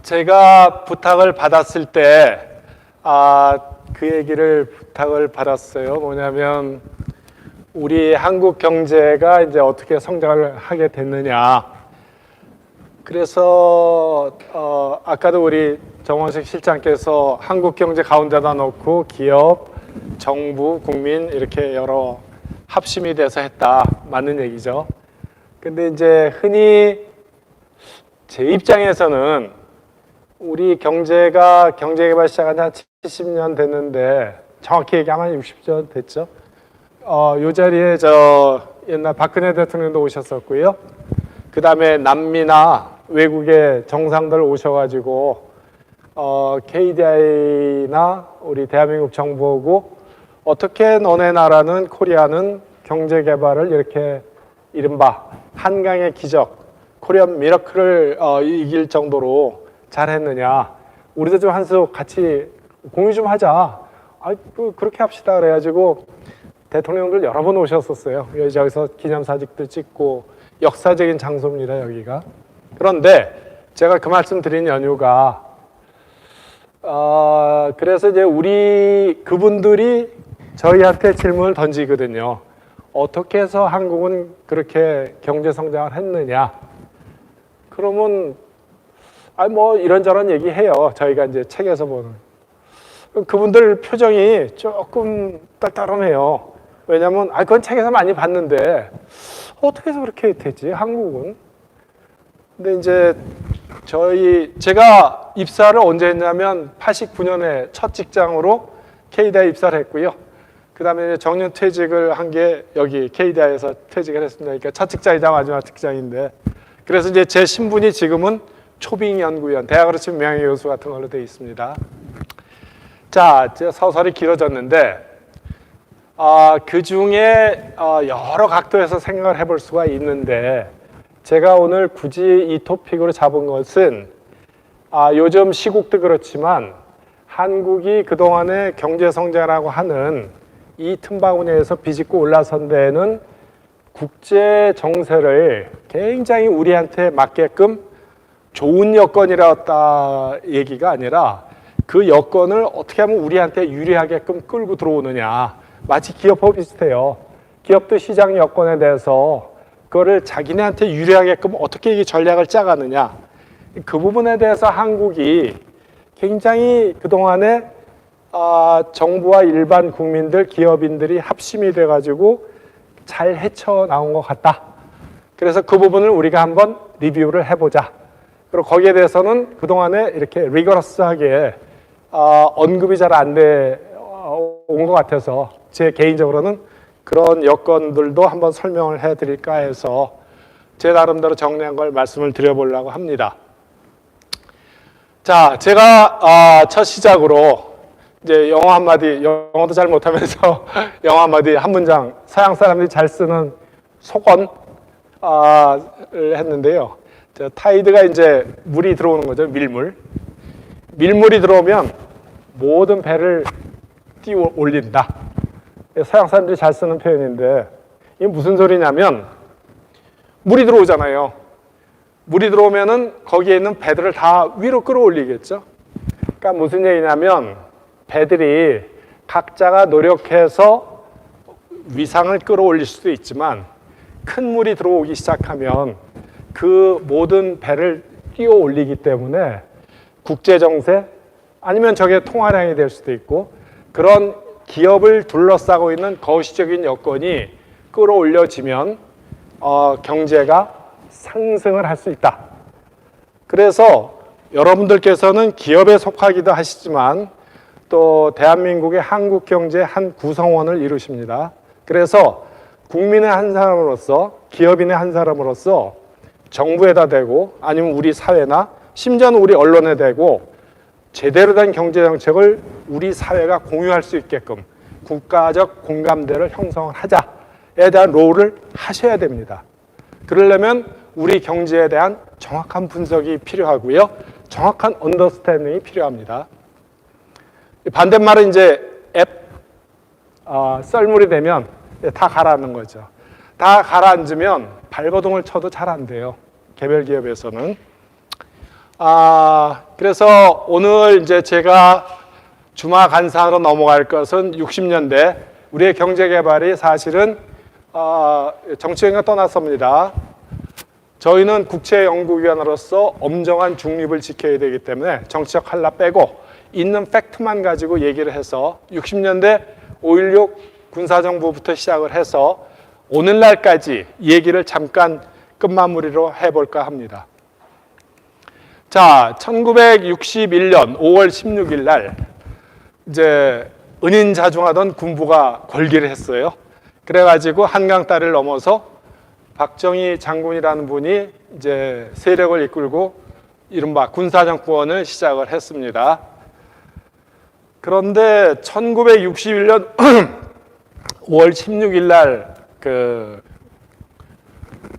제가 부탁을 받았을 때, 그 얘기를 부탁을 받았어요. 뭐냐면, 우리 한국 경제가 이제 어떻게 성장을 하게 됐느냐. 그래서, 아까도 우리 정원식 실장께서 한국 경제 가운데다 놓고 기업, 정부, 국민 이렇게 여러 합심이 돼서 했다. 맞는 얘기죠. 근데 이제 흔히 제 입장에서는 우리 경제개발 시작한 지 한 70년 됐는데 정확히 얘기하면 60년 됐죠. 이 자리에 옛날 박근혜 대통령도 오셨었고요. 그 다음에 남미나 외국의 정상들 오셔가지고 KDI나 우리 대한민국 정부하고 어떻게 너네 나라는 코리아는 경제개발을 이렇게 이른바 한강의 기적 코리안 미러클을 이길 정도로 잘했느냐. 우리도 좀 한 수 같이 공유 좀 하자. 그렇게 합시다. 그래가지고 대통령들 여러 번 오셨었어요. 여기서 기념사직도 찍고 역사적인 장소입니다. 여기가. 그런데 제가 그 말씀 드린 연유가 그래서 이제 그분들이 저희한테 질문을 던지거든요. 어떻게 해서 한국은 그렇게 경제 성장을 했느냐? 그러면 뭐 이런저런 얘기해요. 저희가 이제 책에서 보는. 그분들 표정이 조금 떨떠름해요. 왜냐하면 그건 책에서 많이 봤는데 어떻게 해서 그렇게 됐지? 한국은. 근데 이제 제가 입사를 언제 했냐면 89년에 첫 직장으로 KDI 입사를 했고요. 그 다음에 정년퇴직을 한 게 여기 KDI에서 퇴직을 했습니다. 그러니까 첫 직장이자 마지막 직장인데 그래서 이제 제 신분이 지금은 초빙연구위원, 대학으로 치면 명예교수 같은 걸로 되어 있습니다. 자, 서설이 길어졌는데 그 중에 여러 각도에서 생각을 해볼 수가 있는데 제가 오늘 굳이 이 토픽으로 잡은 것은 요즘 시국도 그렇지만 한국이 그동안의 경제성장이라고 하는 이 틈바구니에서 비집고 올라선 데에는 국제 정세를 굉장히 우리한테 맞게끔 좋은 여건이라다 얘기가 아니라 그 여건을 어떻게 하면 우리한테 유리하게끔 끌고 들어오느냐. 마치 기업하고 비슷해요. 기업도 시장 여건에 대해서 그거를 자기네한테 유리하게끔 어떻게 이 전략을 짜가느냐. 그 부분에 대해서 한국이 굉장히 그동안에 정부와 일반 국민들, 기업인들이 합심이 돼가지고 잘 헤쳐나온 것 같다. 그래서 그 부분을 우리가 한번 리뷰를 해보자. 그리고 거기에 대해서는 그동안에 이렇게 리거러스하게 언급이 잘 안 돼 온 것 같아서 제 개인적으로는 그런 여건들도 한번 설명을 해드릴까 해서 제 나름대로 정리한 걸 말씀을 드려보려고 합니다. 자, 제가 첫 시작으로 이제 영어도 잘 못하면서 영어 한마디 한 문장 서양 사람들이 잘 쓰는 속언을 했는데요. 타이드가 이제 물이 들어오는 거죠. 밀물이 들어오면 모든 배를 띄워 올린다. 서양 사람들이 잘 쓰는 표현인데 이게 무슨 소리냐면 물이 들어오잖아요. 물이 들어오면은 거기에 있는 배들을 다 위로 끌어올리겠죠. 그러니까 무슨 얘기냐면 배들이 각자가 노력해서 위상을 끌어올릴 수도 있지만 큰 물이 들어오기 시작하면 그 모든 배를 끼워 올리기 때문에 국제정세 아니면 저게 통화량이 될 수도 있고 그런 기업을 둘러싸고 있는 거시적인 여건이 끌어올려지면 경제가 상승을 할 수 있다. 그래서 여러분들께서는 기업에 속하기도 하시지만 또 대한민국의 한국 경제의 한 구성원을 이루십니다. 그래서 국민의 한 사람으로서 기업인의 한 사람으로서 정부에다 대고 아니면 우리 사회나 심지어는 우리 언론에 대고 제대로 된 경제정책을 우리 사회가 공유할 수 있게끔 국가적 공감대를 형성을 하자에 대한 롤을 하셔야 됩니다. 그러려면 우리 경제에 대한 정확한 분석이 필요하고요. 정확한 언더스탠딩이 필요합니다. 반대말은 이제 썰물이 되면 다 가라앉는 거죠. 다 가라앉으면 발버둥을 쳐도 잘 안 돼요. 개별 기업에서는. 그래서 오늘 이제 제가 주마 간사로 넘어갈 것은 60년대 우리의 경제 개발이 사실은 정치적인 걸 떠났습니다. 저희는 국제연구기관으로서 엄정한 중립을 지켜야 되기 때문에 정치적 칼라 빼고 있는 팩트만 가지고 얘기를 해서 60년대 5.16 군사정부부터 시작을 해서 오늘날까지 얘기를 잠깐 끝마무리로 해볼까 합니다. 자, 1961년 5월 16일 날 이제 은인자중하던 군부가 걸기를 했어요. 그래가지고 한강다리를 넘어서 박정희 장군이라는 분이 이제 세력을 이끌고 이른바 군사정권을 시작을 했습니다. 그런데 1961년 5월 16일 날 그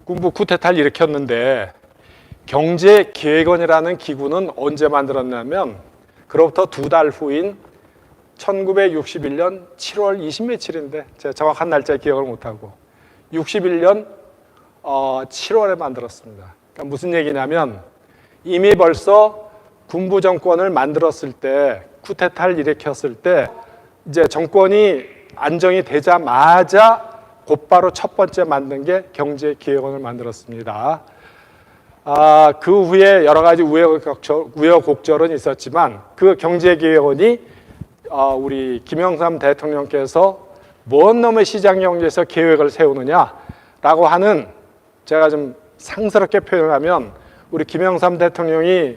군부 쿠데타를 일으켰는데 경제기획원이라는 기구는 언제 만들었냐면 그로부터 2달 후인 1961년 7월 20 며칠인데 제가 정확한 날짜 기억을 못하고 61년 7월에 만들었습니다. 그러니까 무슨 얘기냐면 이미 벌써 군부 정권을 만들었을 때 쿠데타를 일으켰을 때 이제 정권이 안정이 되자마자 곧바로 첫 번째 만든 게 경제기획원을 만들었습니다. 그 후에 여러 가지 우여곡절은 있었지만 그 경제기획원이 우리 김영삼 대통령께서 뭔 놈의 시장경제에서 계획을 세우느냐라고 하는 제가 좀 상스럽게 표현하면 우리 김영삼 대통령이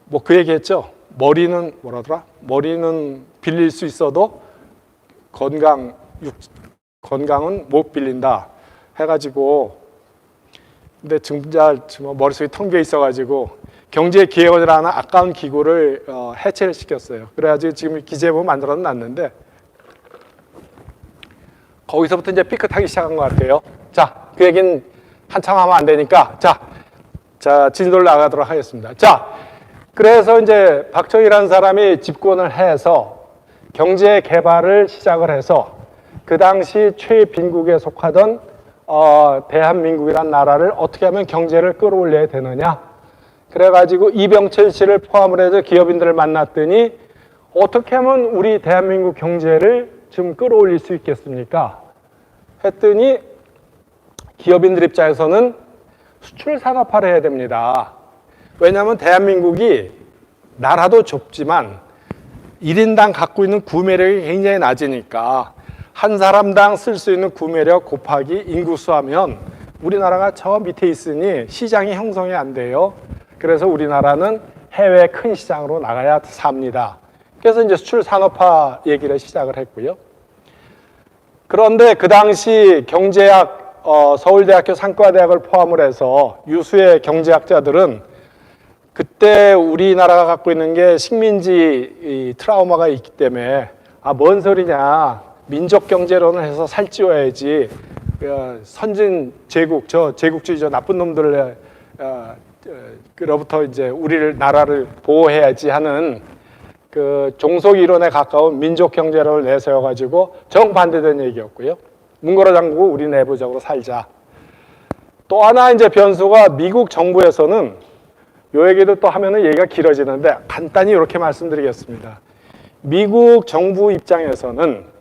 뭐 그 얘기했죠. 머리는 뭐라더라? 머리는 빌릴 수 있어도 건강은 못 빌린다 해가지고 근데 정말 머릿속에 텅 비어 있어가지고 경제기획원이라는 아까운 기구를 해체를 시켰어요. 그래가지고 지금 기재부 만들어 놨는데 거기서부터 이제 삐끗하기 시작한 것 같아요. 자, 그 얘기는 한참 하면 안 되니까 자 진도를 나가도록 하겠습니다. 자, 그래서 이제 박정희라는 사람이 집권을 해서 경제 개발을 시작을 해서 그 당시 최빈국에 속하던 대한민국이란 나라를 어떻게 하면 경제를 끌어올려야 되느냐. 그래가지고 이병철 씨를 포함을 해서 기업인들을 만났더니 어떻게 하면 우리 대한민국 경제를 좀 끌어올릴 수 있겠습니까? 했더니 기업인들 입장에서는 수출 산업화를 해야 됩니다. 왜냐하면 대한민국이 나라도 좁지만 1인당 갖고 있는 구매력이 굉장히 낮으니까 한 사람당 쓸 수 있는 구매력 곱하기 인구수 하면 우리나라가 저 밑에 있으니 시장이 형성이 안 돼요. 그래서 우리나라는 해외 큰 시장으로 나가야 삽니다. 그래서 이제 수출 산업화 얘기를 시작을 했고요. 그런데 그 당시 경제학 서울대학교 상과대학을 포함을 해서 유수의 경제학자들은 그때 우리나라가 갖고 있는 게 식민지 트라우마가 있기 때문에 뭔 소리냐. 민족 경제론을 해서 살찌워야지 선진 제국, 제국주의 나쁜 놈들로부터 이제 우리를 나라를 보호해야지 하는 그 종속 이론에 가까운 민족 경제론을 내세워 가지고 정반대된 얘기였고요. 문 걸어 잠그고 우리 내부적으로 살자. 또 하나 이제 변수가 미국 정부에서는 요 얘기도 또 하면은 얘기가 길어지는데 간단히 이렇게 말씀드리겠습니다. 미국 정부 입장에서는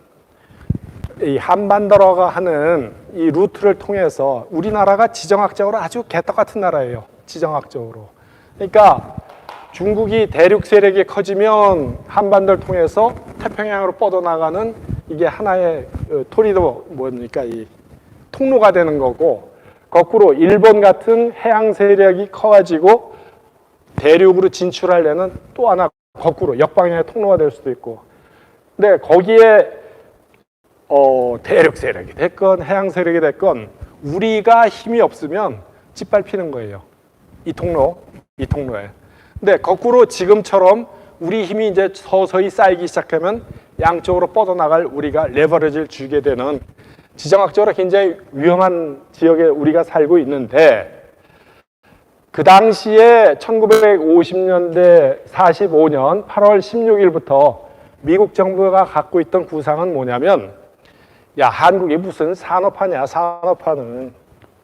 이 한반도라고 하는 이 루트를 통해서 우리나라가 지정학적으로 아주 개떡 같은 나라예요. 지정학적으로. 그러니까 중국이 대륙 세력이 커지면 한반도를 통해서 태평양으로 뻗어나가는 이게 하나의 토리도 뭡니까? 이 통로가 되는 거고 거꾸로 일본 같은 해양 세력이 커가지고 대륙으로 진출하려는 또 하나 거꾸로 역방향의 통로가 될 수도 있고 근데 거기에 대륙 세력이 됐건 해양 세력이 됐건 우리가 힘이 없으면 짓밟히는 거예요. 이 통로에. 근데 거꾸로 지금처럼 우리 힘이 이제 서서히 쌓이기 시작하면 양쪽으로 뻗어나갈 우리가 레버리지를 주게 되는 지정학적으로 굉장히 위험한 지역에 우리가 살고 있는데 그 당시에 1950년대 45년 8월 16일부터 미국 정부가 갖고 있던 구상은 뭐냐면 야, 한국이 무슨 산업화냐, 산업화는.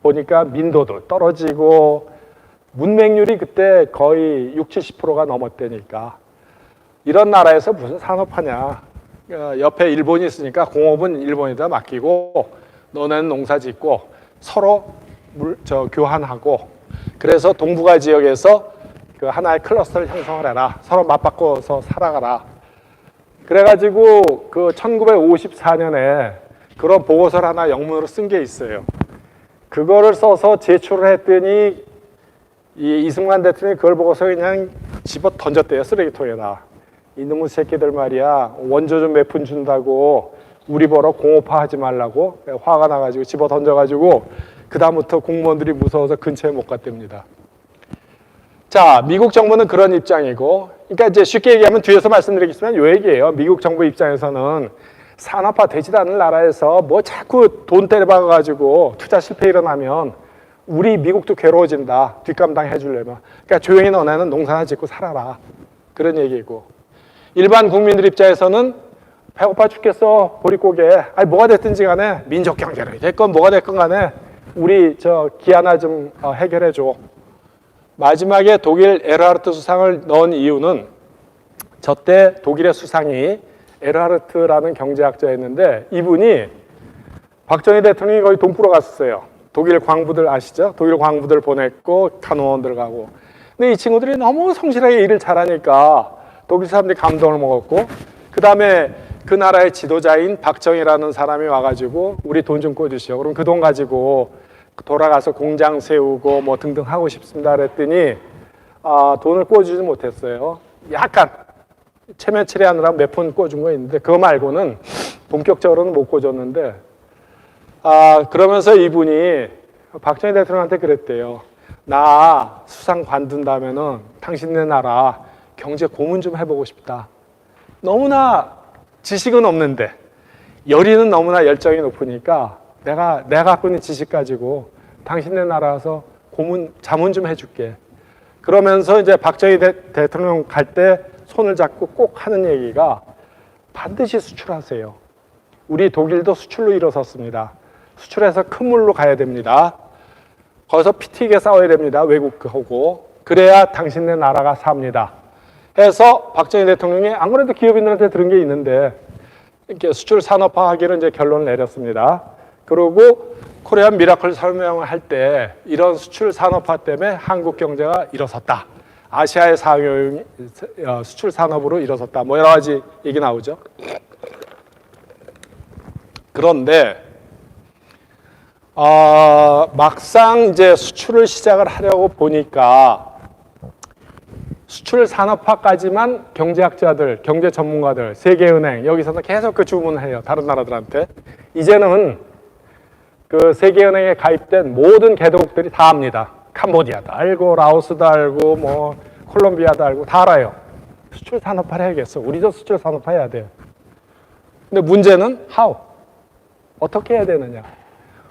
보니까 민도도 떨어지고 문맹률이 그때 거의 60, 70%가 넘었다니까. 이런 나라에서 무슨 산업하냐. 옆에 일본이 있으니까 공업은 일본에다 맡기고 너네는 농사 짓고 서로 교환하고, 그래서 동북아 지역에서 그 하나의 클러스터를 형성을 해라. 서로 맞바꿔서 살아가라. 그래가지고 그 1954년에 그런 보고서를 하나 영문으로 쓴 게 있어요. 그거를 써서 제출을 했더니 이 이승만 대통령이 그걸 보고서 그냥 집어 던졌대요. 쓰레기통에다. 이놈의 새끼들 말이야. 원조 좀 몇 푼 준다고 우리 보러 공업화하지 말라고 화가 나가지고 집어 던져가지고 그다음부터 공무원들이 무서워서 근처에 못 갔답니다. 자, 미국 정부는 그런 입장이고, 그러니까 이제 쉽게 얘기하면 뒤에서 말씀드리겠지만 요 얘기예요. 미국 정부 입장에서는 산업화 되지도 않은 나라에서 뭐 자꾸 돈 때려박아가지고 투자 실패 일어나면 우리 미국도 괴로워진다. 뒷감당 해주려면. 그러니까 조용히 너네는 농사나 짓고 살아라. 그런 얘기고. 일반 국민들 입장에서는 배고파 죽겠어. 보릿고개. 아니 뭐가 됐든지 간에 민족 경제를 됐건 뭐가 됐건 간에 우리 기 하나 좀 해결해 줘. 마지막에 독일 에르하르트 수상을 넣은 이유는 저때 독일의 수상이 에르하르트라는 경제학자였는데 이분이 박정희 대통령이 거의 돈 뿌러 갔었어요. 독일 광부들 아시죠? 독일 광부들 보냈고 간호원들 가고. 근데 이 친구들이 너무 성실하게 일을 잘하니까 독일 사람들이 감동을 먹었고, 그 다음에 그 나라의 지도자인 박정희라는 사람이 와가지고 우리 돈 좀 꿔주시오. 그럼 그 돈 가지고 돌아가서 공장 세우고 뭐 등등 하고 싶습니다 그랬더니 돈을 꿔주지 못했어요. 약간 체면 처리하느라 몇 푼 꿔준 거 있는데 그거 말고는 본격적으로는 못 꿔줬는데, 그러면서 이분이 박정희 대통령한테 그랬대요. 나 수상 관둔다면은 당신네 나라 경제 고문 좀 해보고 싶다. 너무나 지식은 없는데 열의는 너무나 열정이 높으니까 내가 갖고 있는 지식 가지고 당신네 나라에서 자문 좀 해줄게. 그러면서 이제 박정희 대통령 갈 때 손을 잡고 꼭 하는 얘기가 반드시 수출하세요. 우리 독일도 수출로 일어섰습니다. 수출해서 큰 물로 가야 됩니다. 거기서 피 튀게 싸워야 됩니다. 외국하고. 그래야 당신네 나라가 삽니다. 해서 박정희 대통령이 안 그래도 기업인들한테 들은 게 있는데 이렇게 수출 산업화하기로 이제 결론을 내렸습니다. 그리고 코리안 미라클 설명을 할 때 이런 수출 산업화 때문에 한국 경제가 일어섰다. 아시아의 수출 산업으로 일어섰다. 뭐 여러 가지 얘기 나오죠. 그런데 막상 이제 수출을 시작을 하려고 보니까 수출 산업화까지만 경제학자들, 경제 전문가들, 세계은행 여기서는 계속 그 주문을 해요. 다른 나라들한테. 이제는 그 세계은행에 가입된 모든 개도국들이 다 압니다. 캄보디아도 알고, 라오스도 알고, 뭐 콜롬비아도 알고 다 알아요. 수출 산업화를 해야겠어. 우리도 수출 산업화 해야 돼요. 근데 문제는 how? 어떻게 해야 되느냐?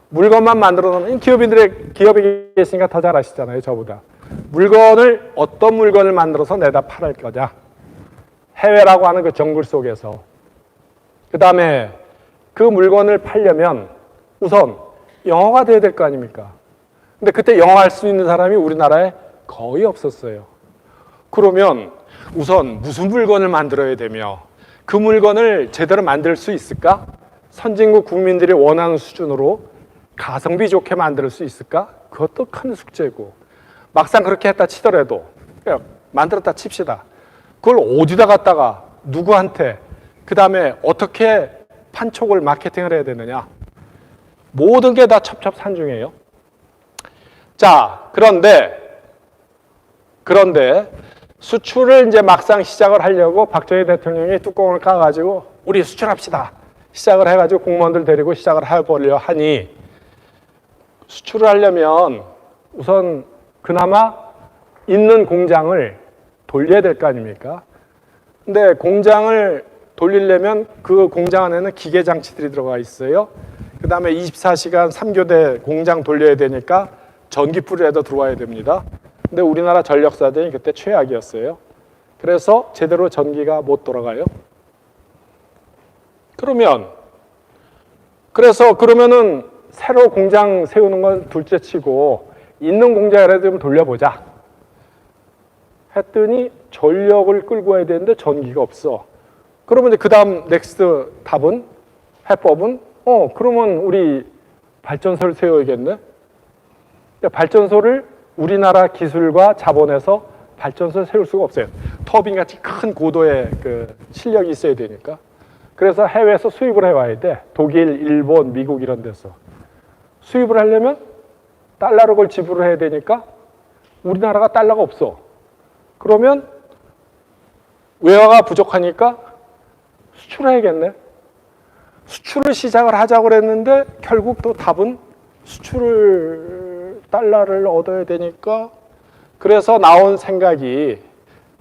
물건만 만들어 놓으면 기업이 계시니까 더 잘 아시잖아요, 저보다. 물건을 어떤 물건을 만들어서 내다 팔을 거냐? 해외라고 하는 그 정글 속에서. 그 다음에 그 물건을 팔려면 우선 영어가 돼야 될 거 아닙니까? 근데 그때 영어 할 수 있는 사람이 우리나라에 거의 없었어요. 그러면 우선 무슨 물건을 만들어야 되며 그 물건을 제대로 만들 수 있을까? 선진국 국민들이 원하는 수준으로 가성비 좋게 만들 수 있을까? 그것도 큰 숙제고, 막상 그렇게 했다 치더라도 그냥 만들었다 칩시다. 그걸 어디다 갖다가 누구한테 그 다음에 어떻게 판촉을 마케팅을 해야 되느냐, 모든 게 다 첩첩산중이에요. 자, 그런데 수출을 이제 막상 시작을 하려고 박정희 대통령이 뚜껑을 까가지고 우리 수출합시다 시작을 해가지고 공무원들 데리고 시작을 해보려 하니, 수출을 하려면 우선 그나마 있는 공장을 돌려야 될 거 아닙니까? 근데 공장을 돌리려면 그 공장 안에는 기계 장치들이 들어가 있어요. 그 다음에 24시간 3교대 공장 돌려야 되니까 전기불이라도 들어와야 됩니다. 근데 우리나라 전력사들이 그때 최악이었어요. 그래서 제대로 전기가 못 돌아가요. 그러면은 새로 공장 세우는 건 둘째 치고 있는 공장이라도 좀 돌려보자. 했더니 전력을 끌고 와야 되는데 전기가 없어. 그러면 이제 그 다음 넥스트 답은, 해법은, 그러면 우리 발전소를 세워야겠네? 발전소를 우리나라 기술과 자본에서 발전소를 세울 수가 없어요. 터빈같이 큰 고도의 그 실력이 있어야 되니까. 그래서 해외에서 수입을 해와야 돼. 독일, 일본, 미국 이런 데서. 수입을 하려면 달러로 그걸 지불을 해야 되니까 우리나라가 달러가 없어. 그러면 외화가 부족하니까 수출해야겠네. 수출을 시작을 하자고 그랬는데 결국 또 답은 수출을 달러를 얻어야 되니까 그래서 나온 생각이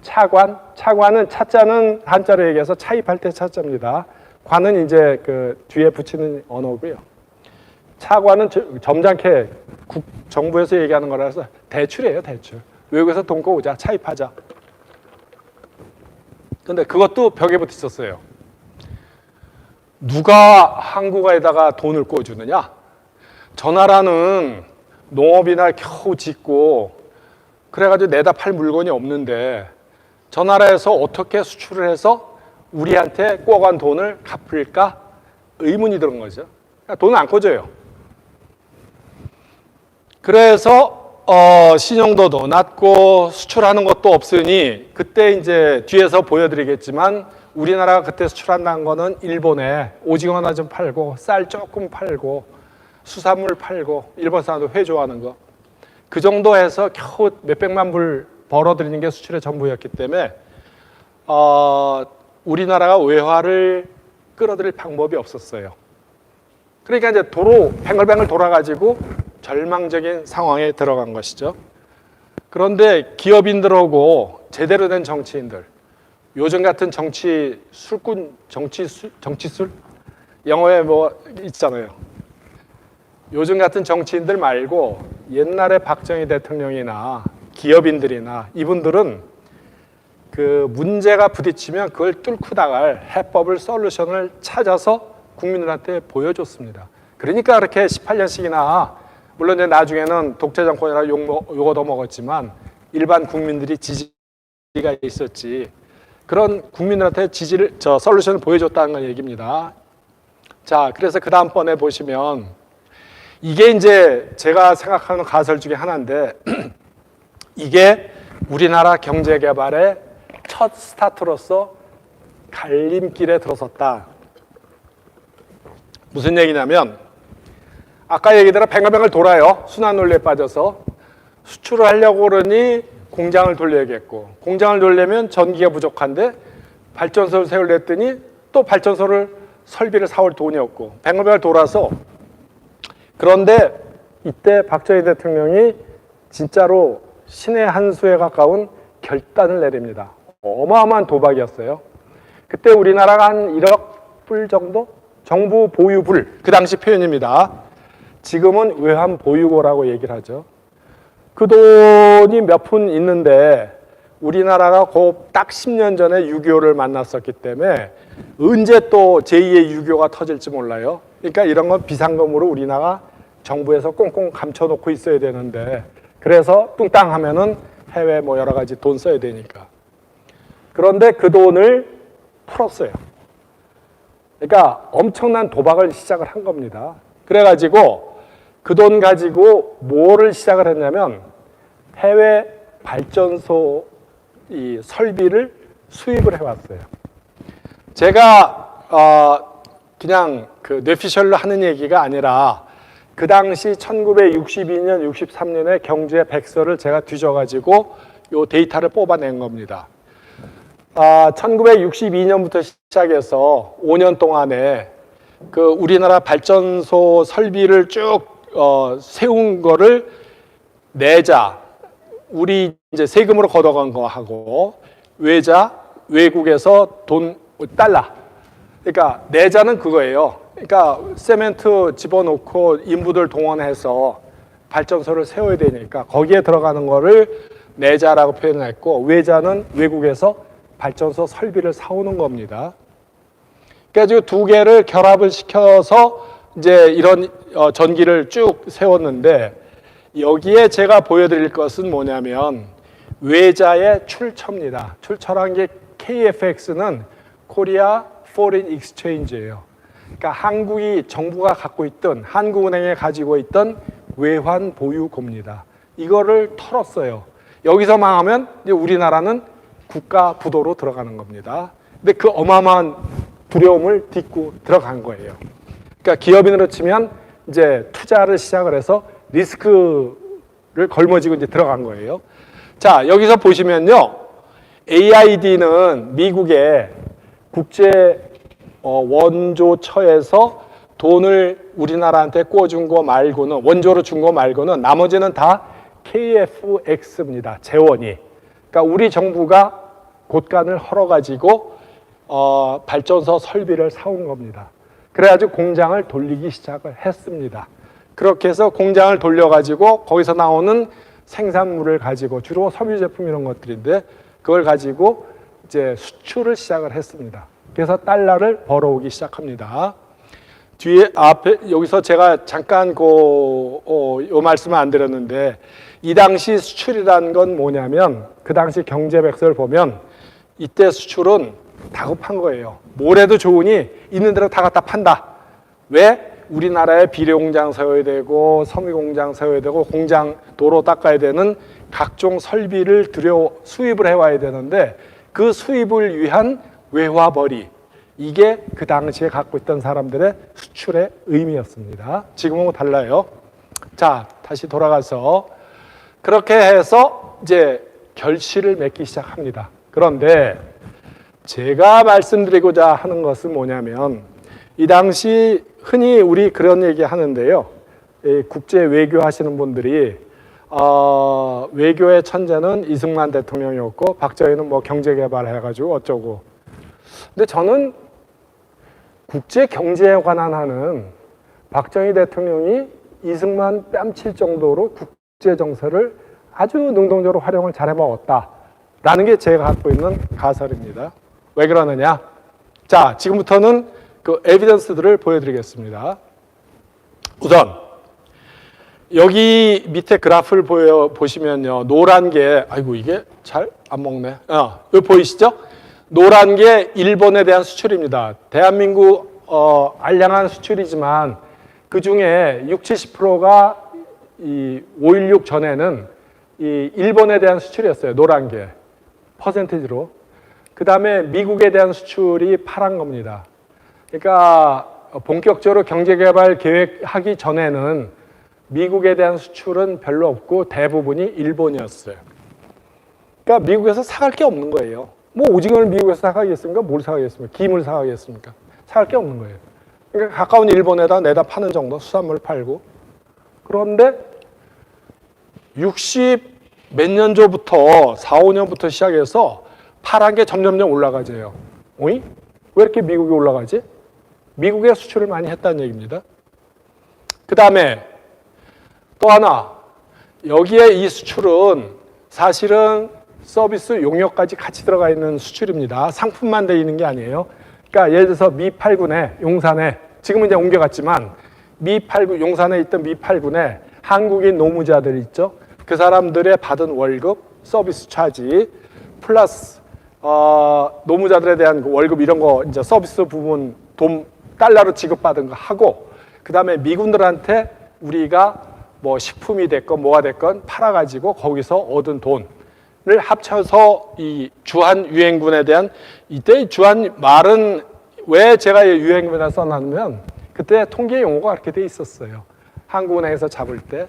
차관. 차관은 차자는 한자로 얘기해서 차입할 때 차자입니다. 관은 이제 그 뒤에 붙이는 언어고요. 차관은 점잖게 정부에서 얘기하는 거라서 대출이에요, 대출. 외국에서 돈 꺼오자, 차입하자. 근데 그것도 벽에 붙어 있었어요. 누가 한국에다가 돈을 꿔주느냐? 저 나라는 농업이나 겨우 짓고 그래가지고 내다 팔 물건이 없는데 저 나라에서 어떻게 수출을 해서 우리한테 꿔간 돈을 갚을까? 의문이 드는 거죠. 돈을 안 꿔줘요. 그래서 신용도도 낮고 수출하는 것도 없으니 그때 이제 뒤에서 보여드리겠지만 우리나라가 그때 수출한다는 거는 일본에 오징어나 좀 팔고 쌀 조금 팔고 수산물 팔고 일본 사람도 회 좋아하는 거 그 정도 해서 겨우 몇백만 불 벌어들이는 게 수출의 전부였기 때문에 우리나라가 외화를 끌어들일 방법이 없었어요. 그러니까 이제 도로 뱅글뱅글 돌아가지고 절망적인 상황에 들어간 것이죠. 그런데 기업인들하고 제대로 된 정치인들, 요즘 같은 정치 술꾼, 정치술? 영어에 뭐 있잖아요. 요즘 같은 정치인들 말고 옛날에 박정희 대통령이나 기업인들이나 이분들은 그 문제가 부딪히면 그걸 뚫고 나갈 해법을, 솔루션을 찾아서 국민들한테 보여줬습니다. 그러니까 그렇게 18년씩이나 물론 이제 나중에는 독재 정권이라 욕 얻어먹었지만 일반 국민들이 지지가 있었지. 그런 국민들한테 솔루션을 보여줬다는 건 얘기입니다. 자, 그래서 그 다음번에 보시면 이게 이제 제가 생각하는 가설 중에 하나인데 이게 우리나라 경제 개발의 첫 스타트로서 갈림길에 들어섰다. 무슨 얘기냐면 아까 얘기대로 뱅글뱅글 돌아요. 순환 논리에 빠져서 수출을 하려고 그러니 공장을 돌려야겠고 공장을 돌려면 전기가 부족한데 발전소를 세우려 했더니 또 발전소를 설비를 사올 돈이 없고 뱅글뱅글 돌아서 그런데 이때 박정희 대통령이 진짜로 신의 한 수에 가까운 결단을 내립니다. 어마어마한 도박이었어요. 그때 우리나라가 한 1억 불 정도? 정부 보유불, 그 당시 표현입니다. 지금은 외환 보유고라고 얘기를 하죠. 그 돈이 몇 푼 있는데 우리나라가 딱 10년 전에 6.25를 만났었기 때문에 언제 또 제2의 6.25가 터질지 몰라요. 그러니까 이런 건 비상금으로 우리나라 정부에서 꽁꽁 감춰놓고 있어야 되는데 그래서 뚱땅 하면은 해외 뭐 여러 가지 돈 써야 되니까. 그런데 그 돈을 풀었어요. 그러니까 엄청난 도박을 시작을 한 겁니다. 그래가지고 그 돈 가지고 뭐를 시작을 했냐면 해외 발전소 이 설비를 수입을 해왔어요. 제가 그냥 그 뇌피셜로 하는 얘기가 아니라 그 당시 1962년, 63년에 경제 백서를 제가 뒤져가지고 요 데이터를 뽑아낸 겁니다. 1962년부터 시작해서 5년 동안에 그 우리나라 발전소 설비를 쭉 세운 거를 내자, 우리 이제 세금으로 걷어간 거 하고 외자, 외국에서 돈, 달러. 그러니까 내자는 그거예요. 그러니까 세멘트 집어넣고 인부들 동원해서 발전소를 세워야 되니까 거기에 들어가는 거를 내자라고 표현했고 외자는 외국에서 발전소 설비를 사오는 겁니다. 그래서 두 개를 결합을 시켜서 이제 이런 전기를 쭉 세웠는데 여기에 제가 보여드릴 것은 뭐냐면 외자의 출처입니다. 출처란 게 KFX는 코리아 포린 익스체인지예요. 그러니까 한국이 정부가 갖고 있던 한국은행에 가지고 있던 외환 보유고입니다. 이거를 털었어요. 여기서 망하면 이제 우리나라는 국가 부도로 들어가는 겁니다. 근데 그 어마어마한 두려움을 딛고 들어간 거예요. 그러니까 기업인으로 치면 이제 투자를 시작을 해서 리스크를 걸머지고 이제 들어간 거예요. 자, 여기서 보시면요. AID는 미국의 국제 원조처에서 돈을 우리나라한테 꿔준 거 말고는, 원조로 준 거 말고는 나머지는 다 KFX입니다. 재원이. 그러니까 우리 정부가 곳간을 헐어가지고 발전소 설비를 사온 겁니다. 그래가지고 공장을 돌리기 시작을 했습니다. 그렇게 해서 공장을 돌려가지고 거기서 나오는 생산물을 가지고 주로 섬유 제품 이런 것들인데 그걸 가지고 이제 수출을 시작을 했습니다. 그래서 달러를 벌어오기 시작합니다. 뒤에 앞에 여기서 제가 잠깐 요 말씀을 안 드렸는데 이 당시 수출이라는 건 뭐냐면 그 당시 경제백서를 보면 이때 수출은 다급한 거예요. 뭐래도 좋으니 있는 대로 다 갖다 판다. 왜? 우리나라에 비료공장 세워야 되고 섬유공장 세워야 되고 공장 도로 닦아야 되는 각종 설비를 수입을 해와야 되는데 그 수입을 위한 외화벌이 이게 그 당시에 갖고 있던 사람들의 수출의 의미였습니다. 지금은 달라요. 자, 다시 돌아가서 그렇게 해서 이제 결실을 맺기 시작합니다. 그런데 제가 말씀드리고자 하는 것은 뭐냐면 이 당시 흔히 우리 그런 얘기 하는데요. 국제 외교 하시는 분들이 외교의 천재는 이승만 대통령이었고 박정희는 뭐 경제개발 해가지고 어쩌고. 근데 저는 국제 경제에 관한 하는 박정희 대통령이 이승만 뺨칠 정도로 국제 정세를 아주 능동적으로 활용을 잘 해먹었다라는 게 제가 갖고 있는 가설입니다. 왜 그러느냐? 자, 지금부터는 그 에비던스들을 보여드리겠습니다. 우선 여기 밑에 그래프를 보시면요, 노란 게 아이고 이게 잘 안 먹네. 여기 보이시죠? 노란 게 일본에 대한 수출입니다. 대한민국 알량한 수출이지만 그 중에 60-70%가 이 5.16 전에는 이 일본에 대한 수출이었어요. 노란 게 퍼센티지로. 그 다음에 미국에 대한 수출이 파란 겁니다. 그러니까 본격적으로 경제개발 계획하기 전에는 미국에 대한 수출은 별로 없고 대부분이 일본이었어요. 그러니까 미국에서 사갈 게 없는 거예요. 뭐 오징어를 미국에서 사가겠습니까? 뭘 사가겠습니까? 김을 사가겠습니까? 사갈 게 없는 거예요. 그러니까 가까운 일본에다 내다 파는 정도, 수산물 팔고. 그런데 60 몇 년조부터 4, 5년부터 시작해서 파란 게 점점점 올라가져요. 어이? 왜 이렇게 미국이 올라가지? 미국에 수출을 많이 했다는 얘기입니다. 그 다음에 또 하나, 여기에 이 수출은 사실은 서비스 용역까지 같이 들어가 있는 수출입니다. 상품만 돼 있는 게 아니에요. 그러니까 예를 들어서 미 8군에 용산에, 지금은 이제 옮겨갔지만 미 8군, 용산에 있던 미 8군에 한국인 노무자들 있죠. 그 사람들의 받은 월급, 서비스 차지 플러스 노무자들에 대한 그 월급 이런 거 이제 서비스 부분 돈 달러로 지급받은 거 하고, 그 다음에 미군들한테 우리가 뭐 식품이 됐건 뭐가 됐건 팔아가지고 거기서 얻은 돈을 합쳐서 이 주한 유엔군에 대한, 이때 주한 말은 왜 제가 유엔군에다 써놨냐면 그때 통계 용어가 그렇게 돼 있었어요. 한국은행에서 잡을 때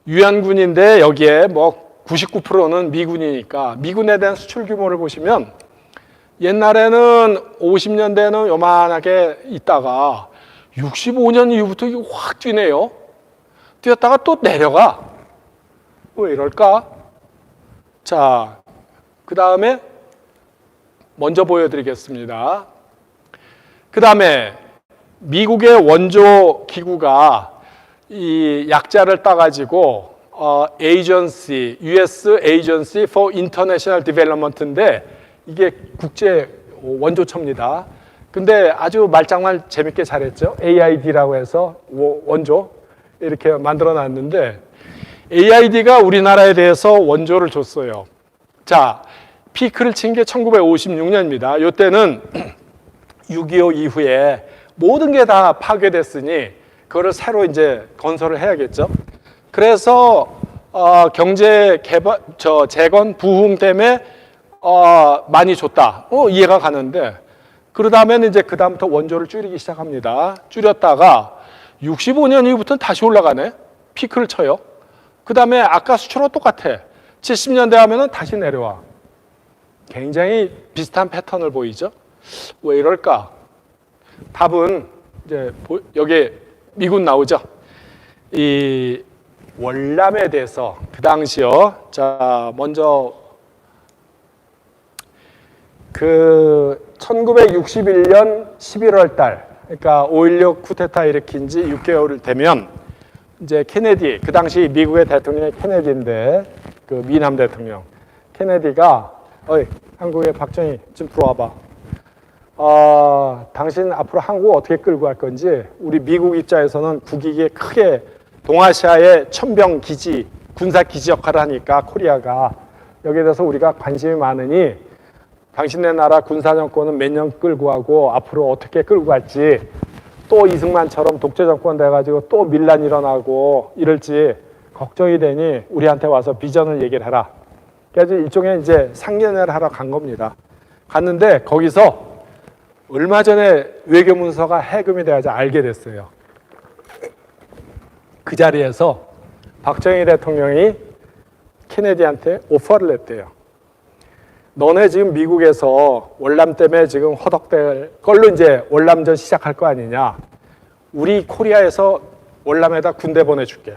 유엔군인데 여기에 뭐 99%는 미군이니까 미군에 대한 수출 규모를 보시면 옛날에는 50년대는 요만하게 있다가 65년 이후부터 이게 확 뛰네요. 뛰었다가 또 내려가. 왜 이럴까? 자, 그 다음에 먼저 보여드리겠습니다. 그 다음에 미국의 원조 기구가 이 약자를 따가지고 agency, US Agency for International Development인데 이게 국제 원조처입니다. 근데 아주 말장난 재밌게 잘했죠. AID라고 해서 원조 이렇게 만들어 놨는데 AID가 우리나라에 대해서 원조를 줬어요. 자, 피크를 친 게 1956년입니다. 이때는 6.25 이후에 모든 게 다 파괴됐으니 그거를 새로 이제 건설을 해야겠죠. 그래서 경제 개발, 재건 부흥 때문에 많이 줬다. 이해가 가는데 그러다면 이제 그 다음부터 원조를 줄이기 시작합니다. 줄였다가 65년 이후부터는 다시 올라가네. 피크를 쳐요. 그 다음에 아까 수출하고 똑같아. 70년대 하면은 다시 내려와. 굉장히 비슷한 패턴을 보이죠. 왜 이럴까? 답은 이제 여기 미군 나오죠. 이 월남에 대해서 그 당시요. 자, 먼저 그 1961년 11월 달, 그러니까 5.16 쿠데타 일으킨 지 6개월 되면 이제 케네디, 그 당시 미국의 대통령이 케네디인데 그 미남 대통령 케네디가 한국의 박정희 좀 들어와봐. 당신 앞으로 한국 어떻게 끌고 갈 건지 우리 미국 입장에서는 국익에 크게 동아시아의 천병 기지, 군사 기지 역할을 하니까 코리아가 여기에 대해서 우리가 관심이 많으니 당신네 나라 군사 정권은 몇 년 끌고 가고 앞으로 어떻게 끌고 갈지 또 이승만처럼 독재 정권 돼가지고 또 밀란 일어나고 이럴지 걱정이 되니 우리한테 와서 비전을 얘기를 해라. 그래서 일종의 이제 상견례를 하러 간 겁니다. 갔는데 거기서 얼마 전에 외교문서가 해금이 돼가지고 알게 됐어요. 그 자리에서 박정희 대통령이 케네디한테 오퍼를 냈대요. 너네 지금 미국에서 월남 때문에 지금 허덕될 걸로 이제 월남전 시작할 거 아니냐. 우리 코리아에서 월남에다 군대 보내줄게.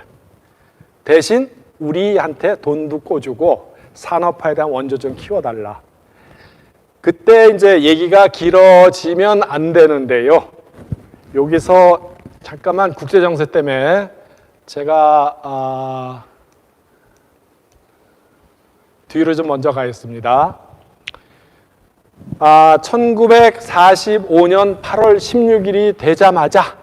대신 우리한테 돈도 꿔주고 산업화에 대한 원조 좀 키워달라. 그때 이제 얘기가 길어지면 안 되는데요. 여기서 잠깐만 국제정세 때문에 제가 뒤로 좀 먼저 가겠습니다. 1945년 8월 16일이 되자마자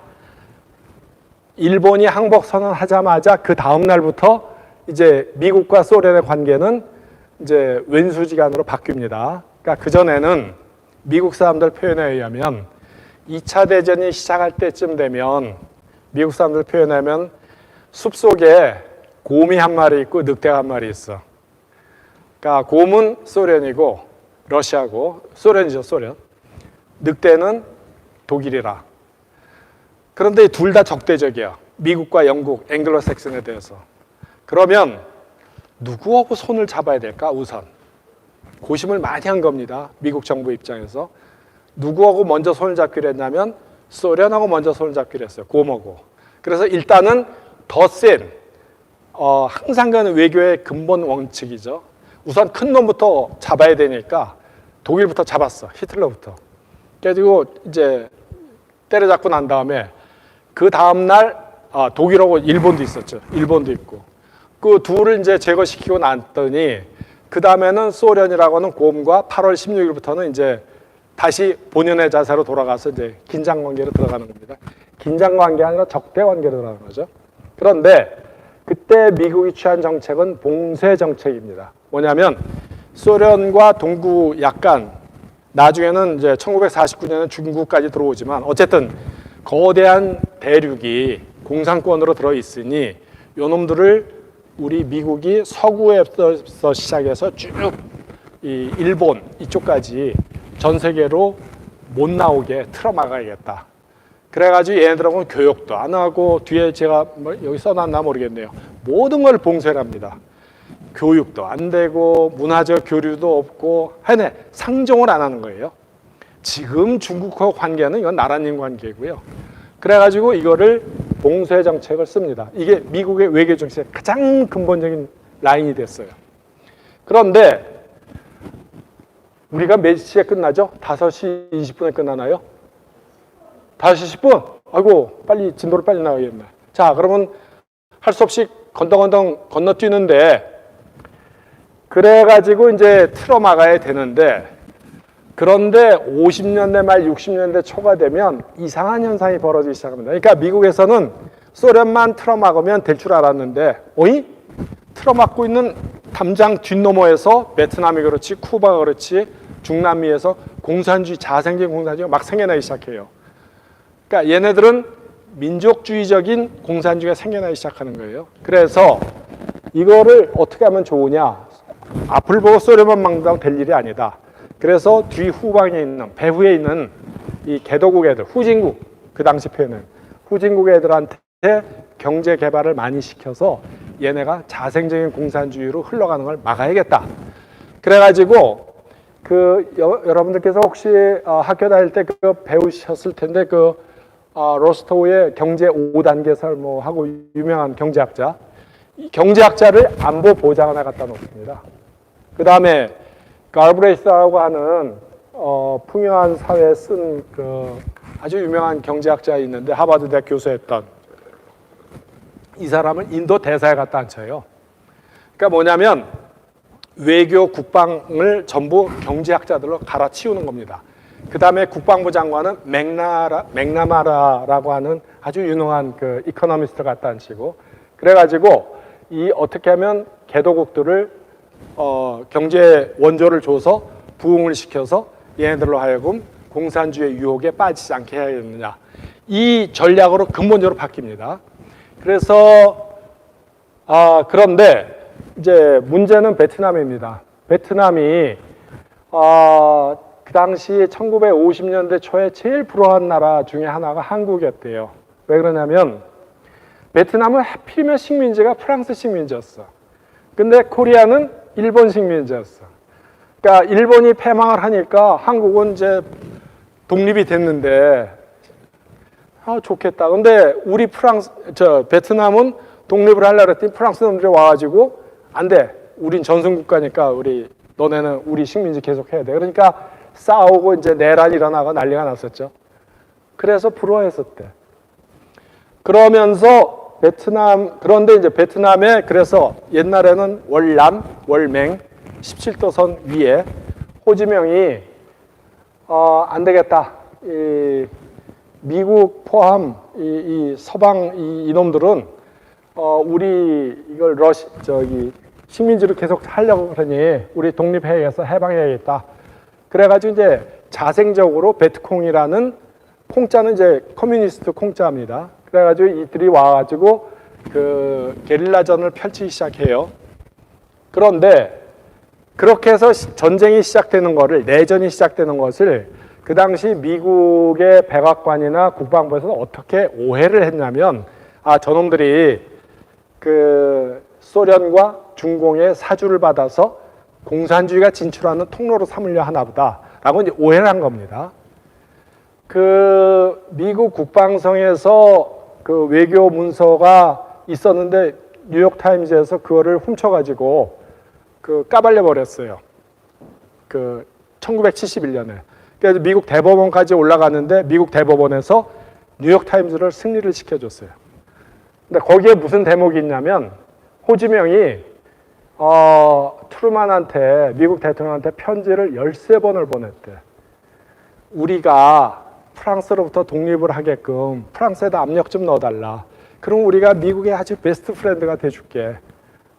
일본이 항복선언 하자마자 그 다음 날부터 이제 미국과 소련의 관계는 이제 왼수지간으로 바뀝니다. 그러니까 그전에는 미국 사람들 표현에 의하면 2차 대전이 시작할 때쯤 되면 미국 사람들 표현에 의하면 숲속에 곰이 한 마리 있고 늑대가 한 마리 있어. 그러니까 곰은 소련이고 러시아고 소련이죠, 소련. 늑대는 독일이라. 그런데 둘 다 적대적이야. 미국과 영국, 앵글로색슨에 대해서. 그러면 누구하고 손을 잡아야 될까, 우선? 고심을 많이 한 겁니다. 미국 정부 입장에서. 누구하고 먼저 손을 잡기로 했냐면 소련하고 먼저 손을 잡기로 했어요. 곰하고. 그래서 일단은 더 센, 항상 가는 외교의 근본 원칙이죠. 우선 큰 놈부터 잡아야 되니까 독일부터 잡았어. 히틀러부터. 그래가지고 이제 때려잡고 난 다음에 그 다음날 독일하고 일본도 있었죠. 일본도 있고. 그 둘을 이제 제거시키고 났더니 그 다음에는 소련이라고는 곰과 8월 16일부터는 이제 다시 본연의 자세로 돌아가서 이제 긴장 관계로 들어가는 겁니다. 긴장 관계 아니라 적대 관계로 들어가는 거죠. 그런데 그때 미국이 취한 정책은 봉쇄 정책입니다. 뭐냐면 소련과 동구 약간 나중에는 이제 1949년에 중국까지 들어오지만 어쨌든 거대한 대륙이 공산권으로 들어 있으니 요놈들을 우리 미국이 서구에서 시작해서 쭉 이 일본 이쪽까지 전 세계로 못 나오게 틀어막아야겠다. 그래가지고 얘네들하고는 교역도 안 하고 뒤에 제가 뭐 여기 써놨나 모르겠네요. 모든 걸 봉쇄를 합니다. 교육도 안 되고 문화적 교류도 없고 하여튼 상종을 안 하는 거예요. 지금 중국과 관계는 이건 나라님 관계고요. 그래가지고 이거를 봉쇄 정책을 씁니다. 이게 미국의 외교 정책의 가장 근본적인 라인이 됐어요. 그런데 우리가 몇 시에 끝나죠? 5시 20분에 끝나나요? 5시 10분? 아이고 빨리 진도를 빨리 나가야겠네. 자, 그러면 할 수 없이 건덩건덩 건너뛰는데 그래가지고 이제 틀어막아야 되는데 그런데 50년대 말 60년대 초가 되면 이상한 현상이 벌어지기 시작합니다. 그러니까 미국에서는 소련만 틀어막으면 될 줄 알았는데 틀어막고 있는 담장 뒷너머에서 베트남이 그렇지 쿠바가 그렇지 중남미에서 공산주의 자생적인 공산주의가 막 생겨나기 시작해요. 그러니까 얘네들은 민족주의적인 공산주의가 생겨나기 시작하는 거예요. 그래서 이거를 어떻게 하면 좋으냐, 앞을 보고 소리만 막는다고 될 일이 아니다. 그래서 뒤 후방에 있는 배후에 있는 이 개도국 애들, 후진국, 그 당시 표현은 후진국 애들한테 경제 개발을 많이 시켜서 얘네가 자생적인 공산주의로 흘러가는 걸 막아야겠다. 그래가지고 여러분들께서 혹시 학교 다닐 때 그 배우셨을 텐데 로스토우의 경제 5단계 설모하고 유명한 경제학자, 이 경제학자를 안보 보좌관에 갖다 놓습니다. 그 다음에 갈브레이스라고 하는 풍요한 사회에 쓴 아주 유명한 경제학자 있는데 하버드 대학 교수였던 이 사람을 인도 대사에 갖다 앉혀요. 그러니까 뭐냐면 외교 국방을 전부 경제학자들로 갈아치우는 겁니다. 그 다음에 국방부 장관은 맥나마라라고 하는 아주 유능한 이코노미스트를 갖다 앉히고, 그래가지고 이 어떻게 하면 개도국들을 경제 원조를 줘서 부흥을 시켜서 얘네들로 하여금 공산주의 유혹에 빠지지 않게 해야 되느냐, 이 전략으로 근본적으로 바뀝니다. 그래서 그런데 이제 문제는 베트남입니다. 베트남이 그 당시 1950년대 초에 제일 불우한 나라 중에 하나가 한국이었대요. 왜 그러냐면 베트남은 하필이면 식민지가 프랑스 식민지였어. 근데 코리아는 일본 식민지였어. 그러니까 일본이 패망을 하니까 한국은 이제 독립이 됐는데 좋겠다. 근데 우리 베트남은 독립을 하려고 했더니 프랑스 놈들이 와가지고 안 돼. 우린 전승국가니까 너네는 우리 식민지 계속 해야 돼. 그러니까 싸우고 이제 내란이 일어나고 난리가 났었죠. 그래서 불화했었대. 그러면서 그런데 이제 베트남에 그래서 옛날에는 월남, 월맹 17도선 위에 호지명이 안 되겠다. 미국 포함 이 서방 이놈들은 우리 이걸 식민지로 계속 하려고 그러니 우리 독립해야겠어, 해방해야겠다. 그래가지고 이제 자생적으로 베트콩이라는, 콩자는 이제 커뮤니스트 콩자입니다. 그래가지고 이들이 와가지고 게릴라전을 펼치기 시작해요. 그런데 그렇게 해서 전쟁이 시작되는 거를, 내전이 시작되는 것을 그 당시 미국의 백악관이나 국방부에서는 어떻게 오해를 했냐면, 저놈들이 소련과 중공의 사주를 받아서 공산주의가 진출하는 통로로 삼으려 하나 보다 라고 이제 오해를 한 겁니다. 미국 국방성에서 외교 문서가 있었는데 뉴욕타임즈에서 그거를 훔쳐가지고 까발려 버렸어요. 1971년에. 그래서 미국 대법원까지 올라갔는데 미국 대법원에서 뉴욕타임즈를 승리를 시켜줬어요. 근데 거기에 무슨 대목이 있냐면 호지명이 트루만한테, 미국 대통령한테 편지를 13번을 보냈대. 우리가 프랑스로부터 독립을 하게끔 프랑스에다 압력 좀 넣어달라. 그럼 우리가 미국의 아주 베스트 프렌드가 돼줄게.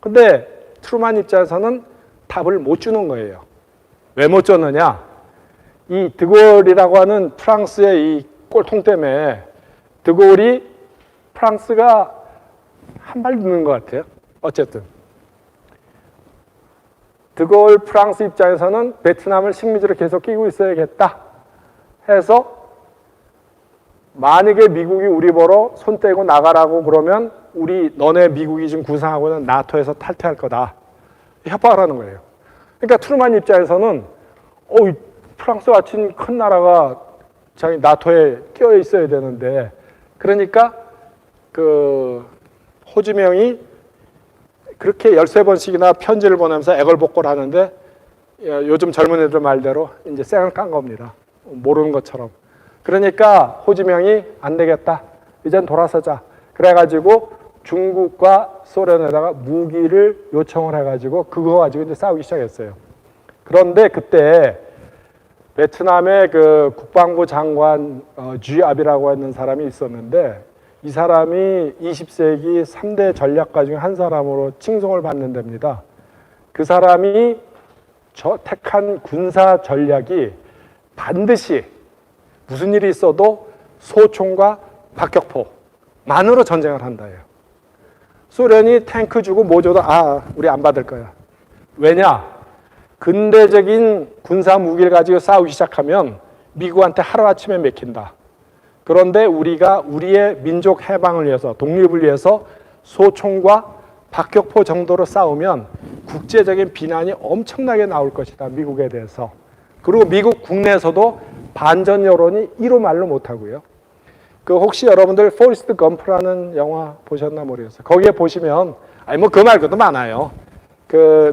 근데 트루만 입장에서는 답을 못 주는 거예요. 왜 못 줬느냐? 이 드골이라고 하는 프랑스의 이 꼴통 때문에 드골이 프랑스가 한 발 듣는 것 같아요. 어쨌든 드골 프랑스 입장에서는 베트남을 식민지로 계속 끼고 있어야겠다 해서, 만약에 미국이 우리 보러 손 떼고 나가라고 그러면 너네 미국이 지금 구상하고 있는 나토에서 탈퇴할 거다, 협박을 하는 거예요. 그러니까 트루만 입장에서는 프랑스 같은 큰 나라가 자기 나토에 끼어 있어야 되는데, 그러니까 호지명이 그렇게 13번씩이나 편지를 보내면서 애걸복걸 하는데, 요즘 젊은 애들 말대로 이제 쌩을 깐 겁니다. 모르는 것처럼. 그러니까 호지명이 안 되겠다, 이젠 돌아서자. 그래가지고 중국과 소련에다가 무기를 요청을 해가지고 그거 가지고 이제 싸우기 시작했어요. 그런데 그때 베트남의 국방부 장관 쥐압이라고 하는 사람이 있었는데, 이 사람이 20세기 3대 전략가 중에 한 사람으로 칭송을 받는 데입니다. 그 사람이 택한 군사 전략이 반드시 무슨 일이 있어도 소총과 박격포만으로 전쟁을 한다예요. 소련이 탱크 주고 뭐 줘도 우리 안 받을 거야. 왜냐? 근대적인 군사 무기를 가지고 싸우기 시작하면 미국한테 하루아침에 맥힌다. 그런데 우리가 우리의 민족 해방을 위해서, 독립을 위해서 소총과 박격포 정도로 싸우면 국제적인 비난이 엄청나게 나올 것이다, 미국에 대해서. 그리고 미국 국내에서도 반전 여론이 이로 말로 못하고요. 혹시 여러분들 포리스트 검프라는 영화 보셨나 모르겠어요. 거기에 보시면 그 말고도 많아요.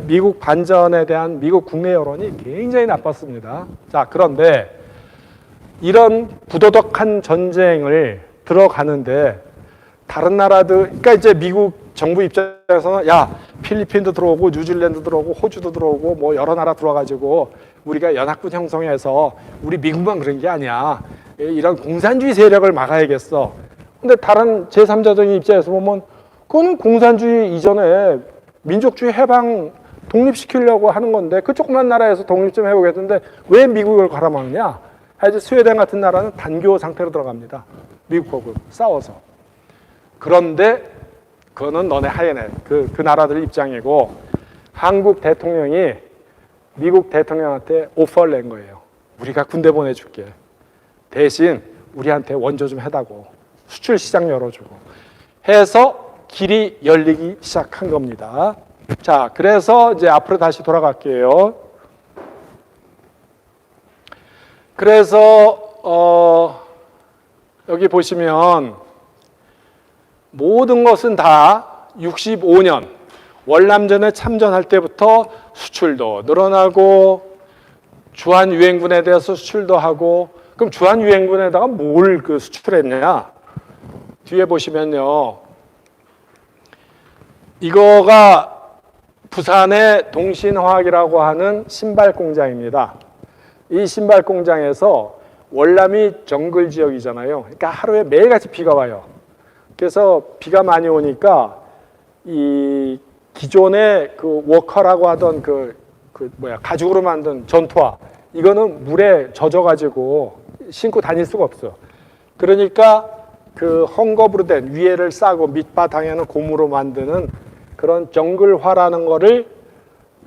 미국 반전에 대한 미국 국내 여론이 굉장히 나빴습니다. 자, 그런데 이런 부도덕한 전쟁을 들어가는데 다른 나라들, 그러니까 이제 미국 정부 입장에서는 필리핀도 들어오고 뉴질랜드 들어오고 호주도 들어오고 뭐 여러 나라 들어와가지고 우리가 연합군 형성해서 우리 미국만 그런 게 아니야. 이런 공산주의 세력을 막아야겠어. 근데 다른 제3자적인 입장에서 보면 그거는 공산주의 이전에 민족주의 해방 독립시키려고 하는 건데 그 조그만 나라에서 독립 좀 해보겠는데 왜 미국을 갈아먹느냐? 하여튼 스웨덴 같은 나라는 단교 상태로 들어갑니다. 미국하고 싸워서. 그런데 그거는 너네 하얘네. 그 나라들 입장이고 한국 대통령이 미국 대통령한테 오퍼를 낸 거예요. 우리가 군대 보내줄게. 대신 우리한테 원조 좀 해다고. 수출 시장 열어주고. 해서 길이 열리기 시작한 겁니다. 자, 그래서 이제 앞으로 다시 돌아갈게요. 그래서 여기 보시면 모든 것은 다 65년 월남전에 참전할 때부터 수출도 늘어나고 주한유엔군에 대해서 수출도 하고 그럼 주한유엔군에다가 뭘 수출했냐? 뒤에 보시면요. 이거가 부산의 동신화학이라고 하는 신발 공장입니다. 이 신발 공장에서 월남이 정글 지역이잖아요. 그러니까 하루에 매일같이 비가 와요. 그래서 비가 많이 오니까 이 기존의 워커라고 하던 가죽으로 만든 전투화 이거는 물에 젖어가지고 신고 다닐 수가 없어. 그러니까 헝겊으로 된 위에를 싸고 밑바탕에는 고무로 만드는 그런 정글화라는 거를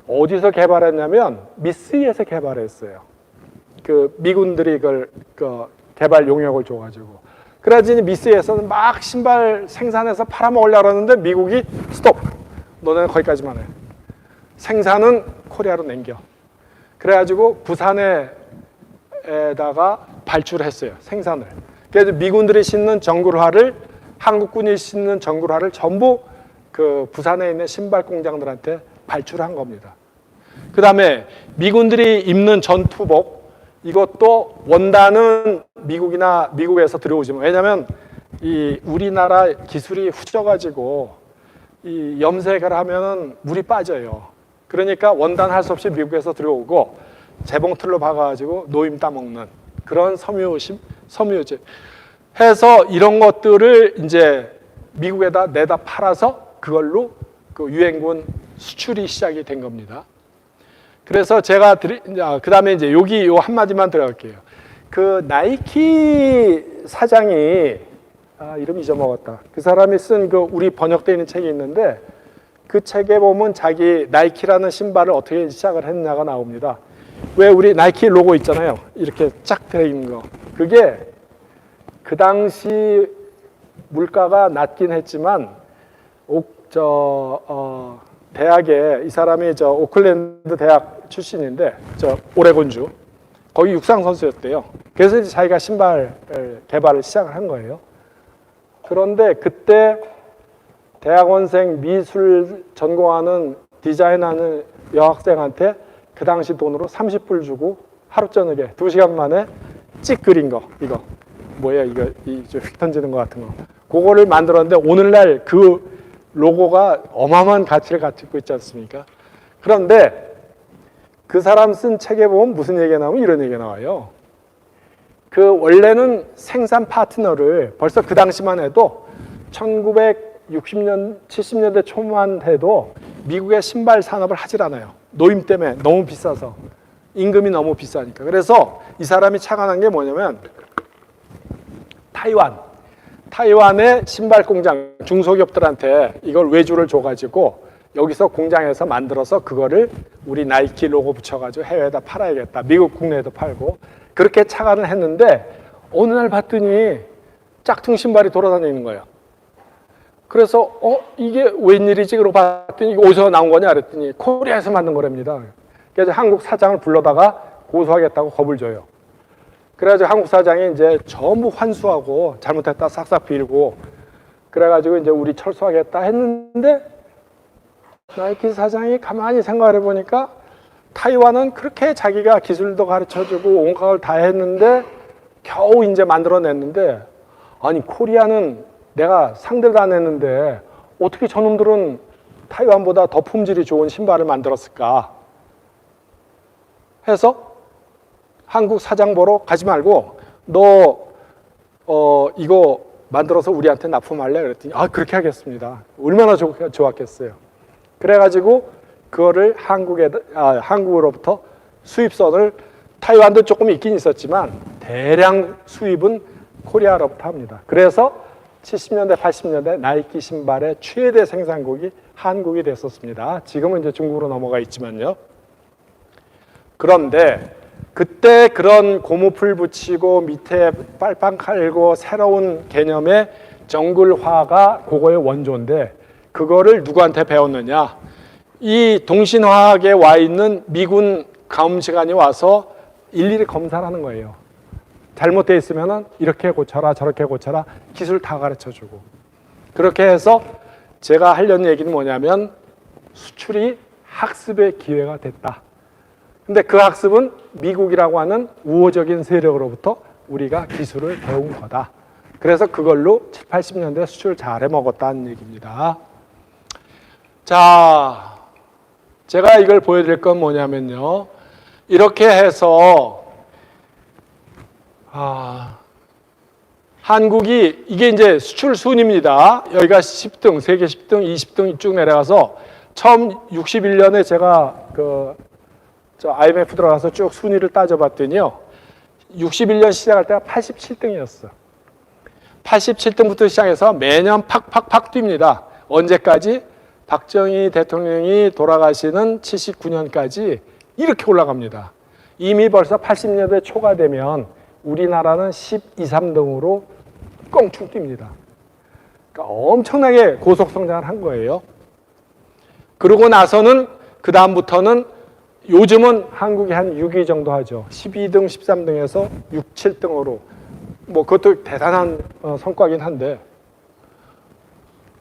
어디서 개발했냐면 미스에서 개발했어요. 미군들이 그걸 개발 용역을 줘가지고. 그래야지 미스에서는 막 신발 생산해서 팔아먹으려고 하는데 미국이 스톱! 너네는 거기까지만 해. 생산은 코리아로 남겨. 그래가지고 부산에다가 발주했어요. 생산을. 그래서 미군들이 신는 정글화를 한국군이 신는 정글화를 전부 부산에 있는 신발 공장들한테 발주한 겁니다. 그 다음에 미군들이 입는 전투복 이것도 원단은 미국에서 들어오지만 왜냐하면 이 우리나라 기술이 후져가지고 이 염색을 하면은 물이 빠져요. 그러니까 원단 할 수 없이 미국에서 들어오고 재봉틀로 박아가지고 노임 따먹는 그런 섬유질 해서 이런 것들을 이제 미국에다 내다 팔아서 그걸로 유엔군 수출이 시작이 된 겁니다. 그래서 제가 그 다음에 이제 여기 요 한마디만 들어갈게요. 나이키 사장이 이름 잊어먹었다. 그 사람이 쓴 우리 번역되어 있는 책이 있는데 그 책에 보면 자기 나이키라는 신발을 어떻게 시작을 했냐가 나옵니다. 왜 우리 나이키 로고 있잖아요. 이렇게 쫙 들어있는 거. 그게 그 당시 물가가 낮긴 했지만 대학에 이 사람이 오클랜드 대학 출신인데 오레곤주 거기 육상 선수였대요. 그래서 이제 자기가 신발 개발을 시작을 한 거예요. 그런데 그때 대학원생 미술 전공하는 디자인하는 여학생한테 그 당시 돈으로 30불 주고 하루 저녁에 2시간 만에 찍 그린 거 이거 뭐야 이거 휙 던지는 거 같은 거 그거를 만들었는데 오늘날 그 로고가 어마어마한 가치를 갖고 있지 않습니까? 그런데 그 사람 쓴 책에 보면 무슨 얘기가 나오면 이런 얘기가 나와요. 원래는 생산 파트너를 벌써 그 당시만 해도 1960년, 70년대 초만 해도 미국의 신발 산업을 하질 않아요. 노임 때문에 너무 비싸서. 임금이 너무 비싸니까. 그래서 이 사람이 착안한 게 뭐냐면 타이완의 신발 공장 중소기업들한테 이걸 외주를 줘가지고 여기서 공장에서 만들어서 그거를 우리 나이키 로고 붙여가지고 해외에다 팔아야겠다. 미국 국내에도 팔고 그렇게 착안을 했는데 어느 날 봤더니 짝퉁 신발이 돌아다니는 거예요. 그래서 이게 웬일이지? 그러고 봤더니 이게 어디서 나온 거냐 그랬더니 코리아에서 만든 거랍니다. 그래서 한국 사장을 불러다가 고소하겠다고 겁을 줘요. 그래가지고 한국 사장이 이제 전부 환수하고 잘못했다 싹싹 빌고 그래가지고 이제 우리 철수하겠다 했는데 나이키 사장이 가만히 생각을 해보니까 타이완은 그렇게 자기가 기술도 가르쳐주고 온갖 걸 다 했는데 겨우 이제 만들어냈는데 아니 코리아는 내가 상대도 안 했는데 어떻게 저놈들은 타이완보다 더 품질이 좋은 신발을 만들었을까 해서 한국 사장 보러 가지 말고 너 이거 만들어서 우리한테 납품할래? 그랬더니 그렇게 하겠습니다. 얼마나 좋았겠어요. 그래가지고 그거를 한국으로부터 수입선을 타이완도 조금 있긴 있었지만 대량 수입은 코리아로부터 합니다. 그래서 70년대, 80년대 나이키 신발의 최대 생산국이 한국이 됐었습니다. 지금은 이제 중국으로 넘어가 있지만요. 그런데 그때 그런 고무풀 붙이고 밑에 빨판 깔고 새로운 개념의 정글화가 그거의 원조인데 그거를 누구한테 배웠느냐? 이 동신화학에 와 있는 미군 감시관이 와서 일일이 검사를 하는 거예요. 잘못되어 있으면 이렇게 고쳐라 저렇게 고쳐라 기술 다 가르쳐주고 그렇게 해서 제가 하려는 얘기는 뭐냐면 수출이 학습의 기회가 됐다. 근데 그 학습은 미국이라고 하는 우호적인 세력으로부터 우리가 기술을 배운 거다. 그래서 그걸로 70, 80년대 수출 잘 해먹었다는 얘기입니다. 자, 제가 이걸 보여드릴 건 뭐냐면요. 이렇게 해서 한국이 이게 이제 수출 순입니다. 여기가 10등, 세계 10등, 20등 쭉 내려가서 처음 61년에 제가 IMF 들어가서 쭉 순위를 따져봤더니요. 61년 시작할 때가 87등이었어. 87등부터 시작해서 매년 팍팍팍 뜁니다. 언제까지? 박정희 대통령이 돌아가시는 79년까지 이렇게 올라갑니다. 이미 벌써 80년대 초가 되면 우리나라는 12, 3등으로 껑충 뜁니다. 그러니까 엄청나게 고속 성장을 한 거예요. 그러고 나서는 그 다음부터는 요즘은 한국이 한 6위 정도 하죠. 12등, 13등에서 6, 7등으로 뭐 그것도 대단한 성과긴 한데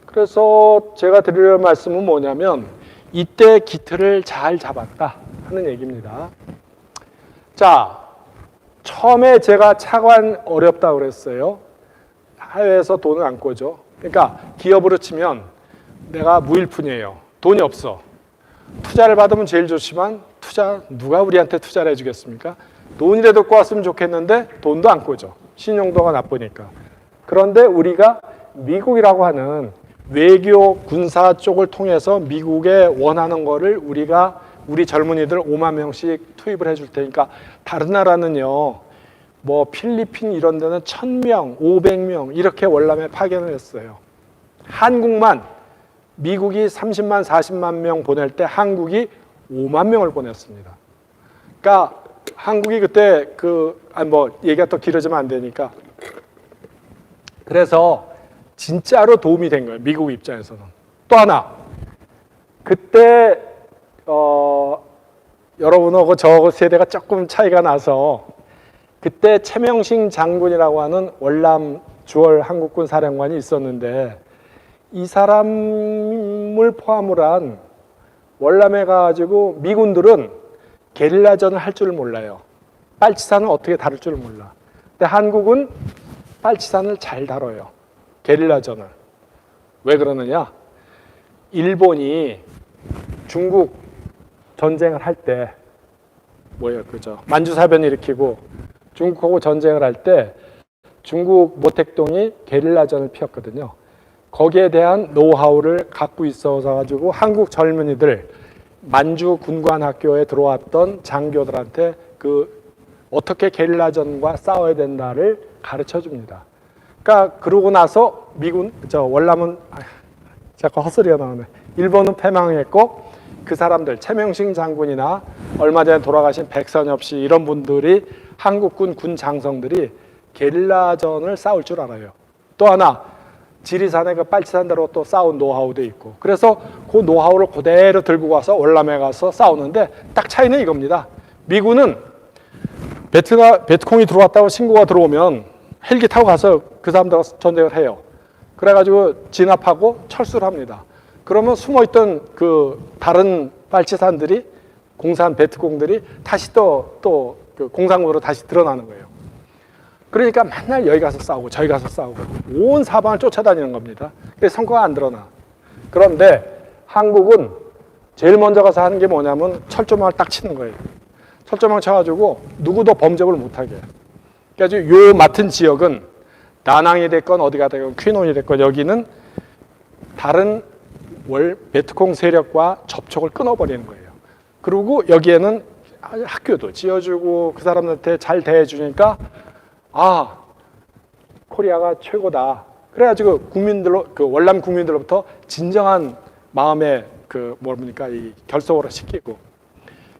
그래서 제가 드릴 말씀은 뭐냐면 이때 기틀을 잘 잡았다 하는 얘기입니다. 자, 처음에 제가 차관 어렵다고 그랬어요. 해외에서 돈을 안 꿔줘. 그러니까 기업으로 치면 내가 무일푼이에요. 돈이 없어. 투자를 받으면 제일 좋지만 누가 우리한테 투자를 해주겠습니까? 돈이라도 꿔왔으면 좋겠는데 돈도 안 꿔줘. 신용도가 나쁘니까. 그런데 우리가 미국이라고 하는 외교 군사 쪽을 통해서 미국에 원하는 거를 우리 젊은이들 5만 명씩 투입을 해줄 테니까 다른 나라는요. 뭐 필리핀 이런 데는 1000명, 500명 이렇게 월남에 파견을 했어요. 한국만 미국이 30만, 40만 명 보낼 때 한국이 5만 명을 보냈습니다. 그러니까 한국이 그때 얘기가 또 길어지면 안 되니까 그래서 진짜로 도움이 된 거예요. 미국 입장에서는. 또 하나 그때 여러분하고 저 세대가 조금 차이가 나서 그때 최명식 장군이라고 하는 월남 주월 한국군 사령관이 있었는데 이 사람을 포함을 한 월남에 가가지고 미군들은 게릴라전을 할 줄 몰라요. 빨치산을 어떻게 다룰 줄 몰라. 근데 한국은 빨치산을 잘 다뤄요. 게릴라전을. 왜 그러느냐? 일본이 중국 전쟁을 할 때 만주사변 일으키고 중국하고 전쟁을 할 때 중국 모택동이 게릴라전을 피웠거든요. 거기에 대한 노하우를 갖고 있어서 가지고 한국 젊은이들 만주 군관학교에 들어왔던 장교들한테 어떻게 게릴라전과 싸워야 된다를 가르쳐 줍니다. 그러니까 그러고 나서 월남은 자꾸 헛소리가 나오네. 일본은 패망했고 그 사람들 최명식 장군이나 얼마 전에 돌아가신 백선엽 씨 이런 분들이 한국군 군 장성들이 게릴라전을 싸울 줄 알아요. 또 하나 지리산에 그 빨치산대로 또 싸운 노하우도 있고 그래서 그 노하우를 그대로 들고 가서 월남에 가서 싸우는데 딱 차이는 이겁니다. 미군은 베트콩이 들어왔다고 신고가 들어오면 헬기 타고 가서 그 사람들과 전쟁을 해요. 그래가지고 진압하고 철수를 합니다. 그러면 숨어있던 그 다른 빨치산들이 공산 베트콩들이 다시 또 그 공산군으로 다시 드러나는 거예요. 그러니까 맨날 여기 가서 싸우고 저기 가서 싸우고 온 사방을 쫓아다니는 겁니다. 그래서 성과가 안 드러나. 그런데 한국은 제일 먼저 가서 하는 게 뭐냐면 철조망을 딱 치는 거예요. 철조망 쳐가지고 누구도 범접을 못하게. 그래서 요 맡은 지역은 다낭이 됐건 어디가 됐건 퀴논이 됐건 여기는 다른 베트콩 세력과 접촉을 끊어버리는 거예요. 그리고 여기에는 학교도 지어주고 그 사람한테 잘 대해주니까 코리아가 최고다. 그래가지고 월남 국민들로부터 진정한 마음의 이 결속으로 시키고.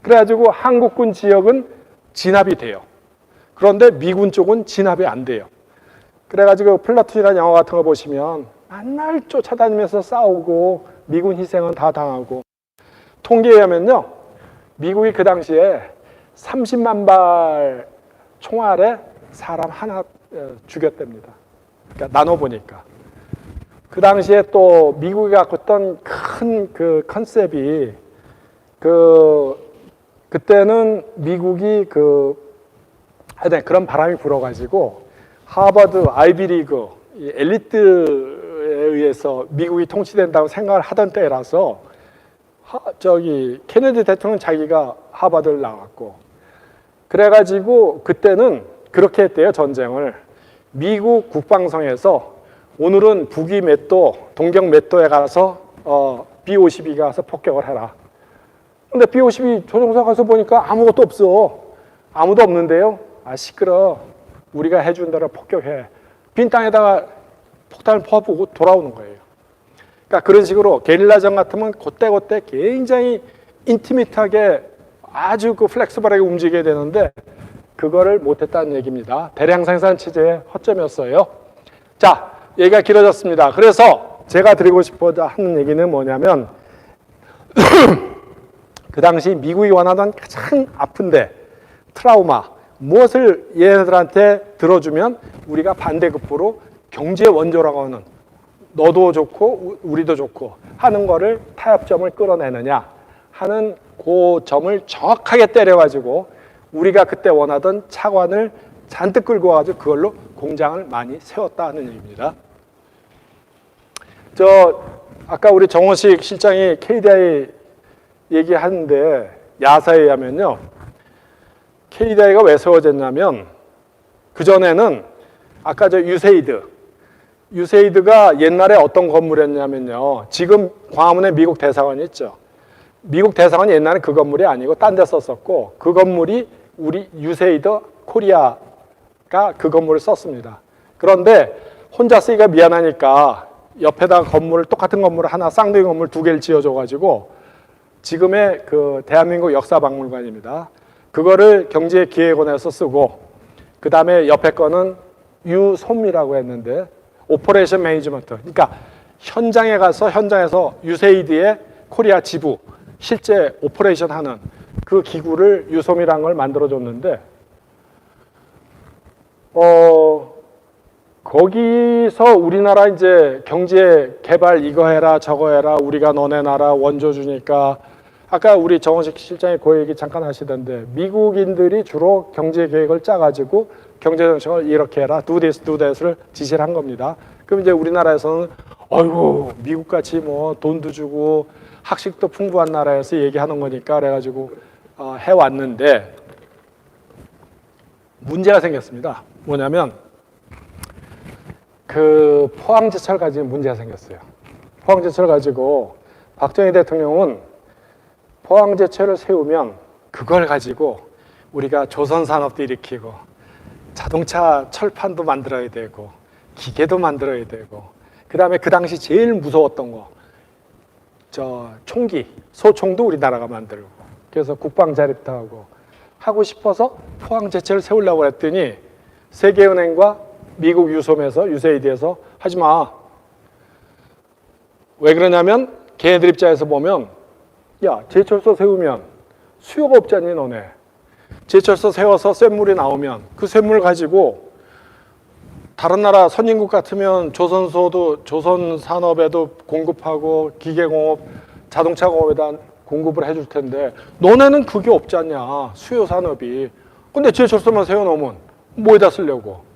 그래가지고 한국군 지역은 진압이 돼요. 그런데 미군 쪽은 진압이 안 돼요. 그래가지고 플라툰이라는 영화 같은 거 보시면 맨날 쫓아다니면서 싸우고 미군 희생은 다 당하고. 통계에 의하면요. 미국이 그 당시에 30만 발 총알에 사람 하나 죽였답니다. 그러니까 나눠보니까. 그 당시에 또 미국이 갖고 있던 큰 그 컨셉이 그때는 미국이 하여튼 그런 바람이 불어가지고 하버드 아이비리그 엘리트에 의해서 미국이 통치된다고 생각을 하던 때라서 케네디 대통령 자기가 하버드를 나왔고 그래가지고 그때는 그렇게 했대요. 전쟁을. 미국 국방성에서 오늘은 북위 몇 도, 동경 몇 도에 가서 B-52가 가서 폭격을 해라. 근데 B-52 조종사 가서 보니까 아무것도 없어. 아무도 없는데요. 시끄러. 우리가 해준 대로 폭격해. 빈 땅에다가 폭탄을 퍼부고 돌아오는 거예요. 그러니까 그런 식으로 게릴라전 같으면 그때 굉장히 인티미트하게 아주 플렉스블하게 움직여야 되는데 그거를 못했다는 얘기입니다. 대량 생산 체제의 허점이었어요. 자, 얘기가 길어졌습니다. 그래서 제가 드리고 싶어서 하는 얘기는 뭐냐면 그 당시 미국이 원하던 가장 아픈데 트라우마 무엇을 얘네들한테 들어주면 우리가 반대급부로 경제 원조라고 하는 너도 좋고 우리도 좋고 하는 거를 타협점을 끌어내느냐 하는 그 점을 정확하게 때려가지고 우리가 그때 원하던 차관을 잔뜩 끌고 와가지고 그걸로 공장을 많이 세웠다는 얘기입니다. 아까 우리 정원식 실장이 KDI 얘기하는데 야사에 의하면요. KDI가 왜 세워졌냐면 그전에는 아까 유세이드가 옛날에 어떤 건물이었냐면요. 지금 광화문에 미국 대사관이 있죠. 미국 대사관이 옛날에 그 건물이 아니고 딴 데 썼었고 그 건물이 우리 유세이드 코리아가 그 건물을 썼습니다. 그런데 혼자 쓰기가 미안하니까 옆에다가 똑같은 건물을 하나 쌍둥이 건물 2개를 지어줘가지고 지금의 대한민국 역사박물관입니다. 그거를 경제기획원에서 쓰고 그 다음에 옆에 거는 유솜이라고 했는데 오퍼레이션 매니지먼트. 그러니까 현장에서 유세이드의 코리아 지부 실제 오퍼레이션 하는 그 기구를 유솜이라는 걸 만들어줬는데 거기서 우리나라 이제 경제 개발 이거 해라 저거 해라 우리가 너네 나라 원조 주니까 아까 우리 정원식 실장이 그 얘기 잠깐 하시던데 미국인들이 주로 경제 계획을 짜가지고 경제 정책을 이렇게 해라 do that을 지시를 한 겁니다. 그럼 이제 우리나라에서는 어이구 미국같이 뭐 돈도 주고 학식도 풍부한 나라에서 얘기하는 거니까 그래가지고 해왔는데 문제가 생겼습니다. 뭐냐면 그 포항제철 가지고 문제가 생겼어요. 포항제철 가지고 박정희 대통령은 포항제철을 세우면 그걸 가지고 우리가 조선산업도 일으키고 자동차 철판도 만들어야 되고 기계도 만들어야 되고 그 다음에 그 당시 제일 무서웠던 거 총기, 소총도 우리나라가 만들고 그래서 국방 자립도 하고 싶어서 포항제철을 세우려고 했더니 세계은행과 미국 유솜에서 USAID에서 하지 마. 왜 그러냐면 걔네들 입장에서 보면 야 제철소 세우면 수요가 없잖니 너네. 제철소 세워서 쇳물이 나오면 그 쇳물 가지고 다른 나라 선진국 같으면 조선 산업에도 공급하고 기계공업, 자동차공업에다 공급을 해줄 텐데 너네는 그게 없지 않냐 수요 산업이. 근데 제철소만 세워놓으면 뭐에다 쓰려고.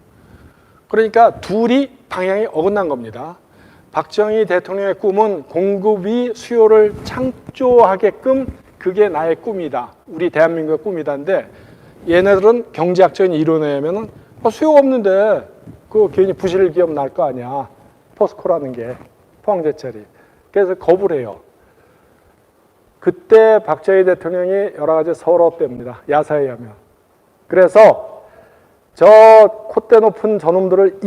그러니까 둘이 방향이 어긋난 겁니다. 박정희 대통령의 꿈은 공급이 수요를 창조하게끔 그게 나의 꿈이다. 우리 대한민국의 꿈이다인데 얘네들은 경제학적인 이론에 의하면 수요가 없는데 그거 괜히 부실 기업 날 거 아니야. 포스코라는 게 포항제철이. 그래서 거부를 해요. 그때 박정희 대통령이 여러 가지 서러웠답니다. 야사에 의하면. 그래서 저 콧대 높은 저놈들을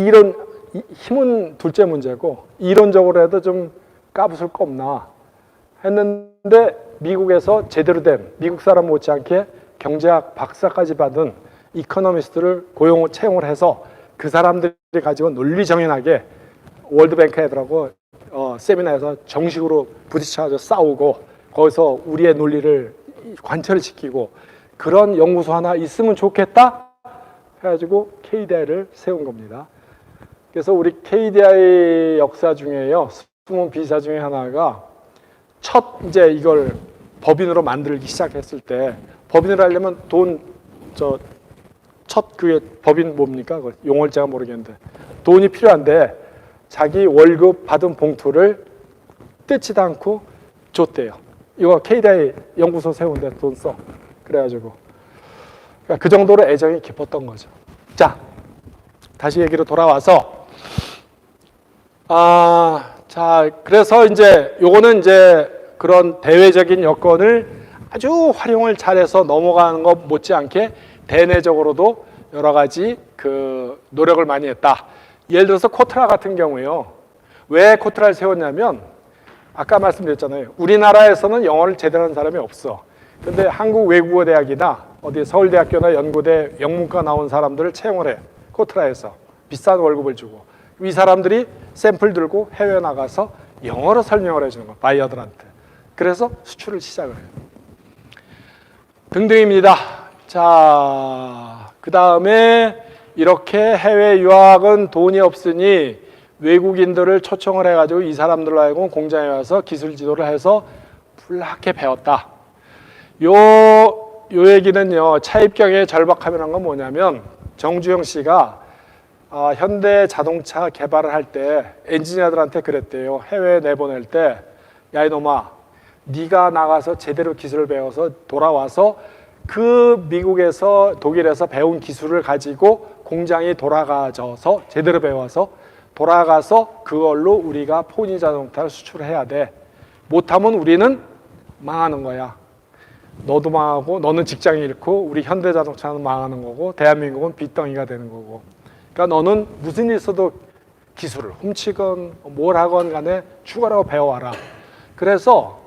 힘은 둘째 문제고 이론적으로 해도 좀 까부술 거 없나 했는데 미국에서 제대로 된 미국 사람 못지않게 경제학 박사까지 받은 이코노미스트를 채용을 해서 그 사람들이 가지고 논리정연하게 월드뱅크 애들하고 세미나에서 정식으로 부딪혀서 싸우고 거기서 우리의 논리를 관철을 시키고 그런 연구소 하나 있으면 좋겠다 해가지고 KDI를 세운 겁니다. 그래서 우리 KDI 역사 중에요 숨은 비사 중에 하나가 이제 이걸 법인으로 만들기 시작했을 때 법인을 하려면 그게 법인 뭡니까? 용어를 제가 모르겠는데 돈이 필요한데 자기 월급 받은 봉투를 뜯지도 않고 줬대요. 이거 KDI 연구소 세운데 돈 써. 그래가지고 그러니까 그 정도로 애정이 깊었던 거죠. 자, 다시 얘기로 돌아와서 자, 그래서 이제 요거는 이제 그런 대외적인 여건을 아주 활용을 잘해서 넘어가는 것 못지않게 대내적으로도 여러 가지 그 노력을 많이 했다. 예를 들어서 코트라 같은 경우요. 왜 코트라를 세웠냐면 아까 말씀드렸잖아요. 우리나라에서는 영어를 제대로 하는 사람이 없어. 근데 한국 외국어대학이나 어디 서울대학교나 연고대 영문과 나온 사람들을 채용을 해. 코트라에서 비싼 월급을 주고 이 사람들이 샘플 들고 해외 나가서 영어로 설명을 해주는 거야. 바이어들한테. 그래서 수출을 시작을 해요. 등등입니다. 자, 그 다음에 이렇게 해외 유학은 돈이 없으니 외국인들을 초청을 해가지고 이 사람들로 하여금 공장에 와서 기술 지도를 해서 불나게 배웠다. 요 얘기는요, 차입경에 절박하면 건 뭐냐면 정주영 씨가 현대 자동차 개발을 할 때 엔지니어들한테 그랬대요. 해외에 내보낼 때 야 이놈아 네가 나가서 제대로 기술을 배워서 돌아와서 그 미국에서 독일에서 배운 기술을 가지고 공장이 돌아가져서 제대로 배워서 돌아가서 그걸로 우리가 포니 자동차를 수출해야 돼. 못하면 우리는 망하는 거야. 너도 망하고 너는 직장 잃고 우리 현대자동차는 망하는 거고 대한민국은 빚덩이가 되는 거고. 그러니까 너는 무슨 일 있어도 기술을 훔치건 뭘 하건 간에 추가로 배워와라. 그래서